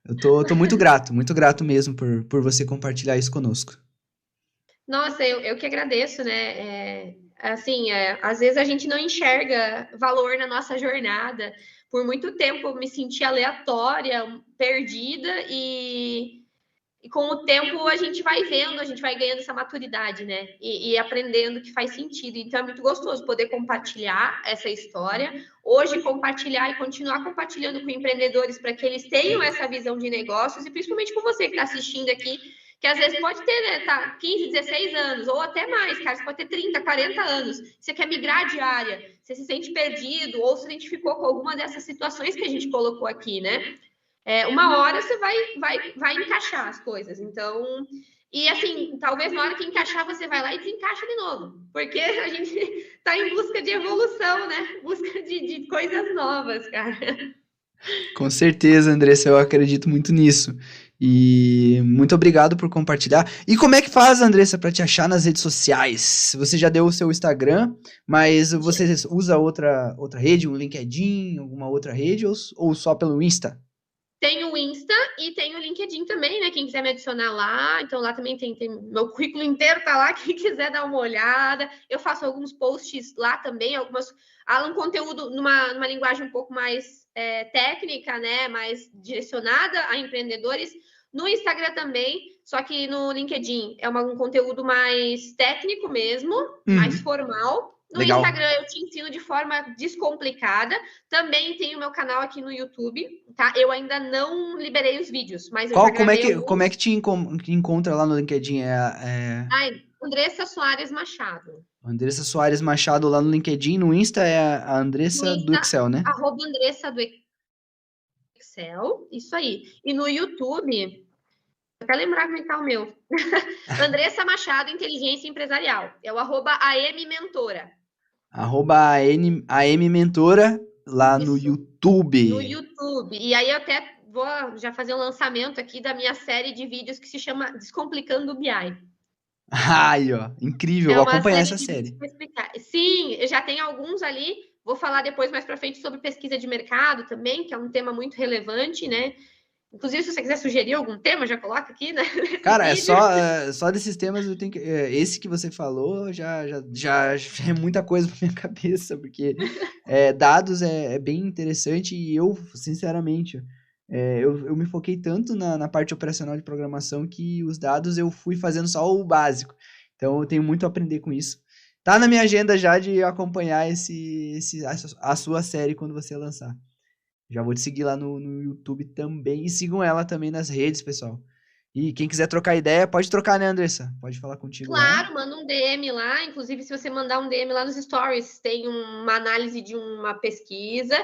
Eu tô muito grato mesmo por você compartilhar isso conosco. Nossa, eu que agradeço, né? Assim, às vezes a gente não enxerga valor na nossa jornada. Por muito tempo eu me senti aleatória, perdida, e com o tempo a gente vai vendo, a gente vai ganhando essa maturidade, né? E aprendendo que faz sentido. Então é muito gostoso poder compartilhar essa história. Hoje, compartilhar e continuar compartilhando com empreendedores para que eles tenham essa visão de negócios, e principalmente com você que está assistindo aqui, que às vezes pode ter, né, 15, 16 anos, ou até mais, cara, você pode ter 30, 40 anos, você quer migrar de área, você se sente perdido, ou se identificou com alguma dessas situações que a gente colocou aqui, né? Uma hora você vai encaixar as coisas. Então, e assim, talvez na hora que encaixar, você vai lá e desencaixa de novo. Porque a gente está em busca de evolução, né? Busca de coisas novas, cara. Com certeza, Andressa, eu acredito muito nisso. E muito obrigado por compartilhar. E como é que faz, Andressa, para te achar nas redes sociais? Você já deu o seu Instagram, mas você usa outra rede, um LinkedIn, alguma outra rede, ou só pelo Insta? Tem o Insta e tem o LinkedIn também, né? Quem quiser me adicionar lá, então lá também tem meu currículo inteiro tá lá, quem quiser dar uma olhada. Eu faço alguns posts lá também, um conteúdo numa linguagem um pouco mais técnica, né? Mais direcionada a empreendedores. No Instagram também, só que no LinkedIn é um conteúdo mais técnico mesmo, mais formal. No Legal. Instagram eu te ensino de forma descomplicada. Também tem o meu canal aqui no YouTube, tá? Eu ainda não liberei os vídeos, mas eu já gravei como é que te encontra lá no LinkedIn? Andressa Soares Machado. Andressa Soares Machado lá no LinkedIn. No Insta é a Andressa do Excel, né? @Andressa do Excel, isso aí. E no YouTube, vou até lembrar como é que tá o meu. Andressa Machado Inteligência Empresarial. É o @AMMentora. @AM Mentora lá no YouTube. No YouTube. E aí eu até vou já fazer um lançamento aqui da minha série de vídeos que se chama Descomplicando o BI. Ai, ó, incrível, É vou uma acompanhar série essa de vídeos série. para explicar. Sim, eu já tenho alguns ali. Vou falar depois mais para frente sobre pesquisa de mercado também, que é um tema muito relevante, né? Inclusive, se você quiser sugerir algum tema, já coloca aqui, né, nesse Cara, vídeo. só desses temas eu tenho que. Esse que você falou já é muita coisa pra minha cabeça, porque dados é bem interessante e eu, sinceramente, eu me foquei tanto na parte operacional de programação que os dados eu fui fazendo só o básico. Então eu tenho muito a aprender com isso. Tá na minha agenda já de acompanhar a sua série quando você lançar. Já vou te seguir lá no YouTube também. E sigam ela também nas redes, pessoal. E quem quiser trocar ideia, pode trocar, né, Andressa? Pode falar contigo lá. Claro, manda um DM lá. Inclusive, se você mandar um DM lá nos stories, tem uma análise de uma pesquisa.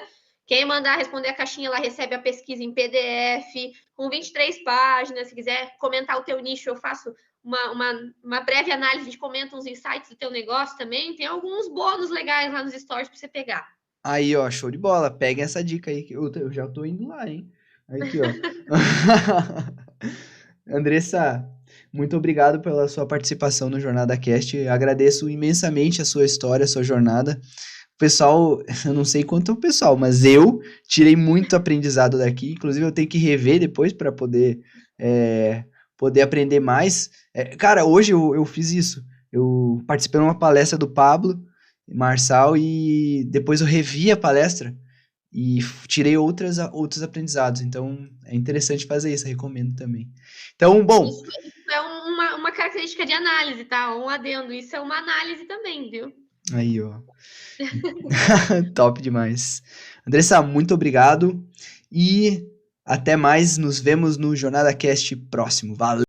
Quem mandar responder a caixinha lá recebe a pesquisa em PDF, com 23 páginas. Se quiser comentar o teu nicho, eu faço uma breve análise, a gente comenta uns insights do teu negócio também. Tem alguns bônus legais lá nos stories para você pegar. Aí, ó, show de bola. Peguem essa dica aí, que eu já tô indo lá, hein? Aqui, ó. Andressa, muito obrigado pela sua participação no Jornada Cast. Agradeço imensamente a sua história, a sua jornada. O pessoal, eu não sei quanto é o pessoal, mas eu tirei muito aprendizado daqui. Inclusive, eu tenho que rever depois para poder aprender mais. Cara, hoje eu fiz isso. Eu participei de uma palestra do Pablo Marçal e depois eu revi a palestra e tirei outros aprendizados. Então, é interessante fazer isso, recomendo também. Então, bom, Isso é uma característica de análise, tá? Um adendo. Isso é uma análise também, viu? aí, ó. Top demais. Andressa, muito obrigado e até mais. Nos vemos no Jornada Cast próximo. Valeu!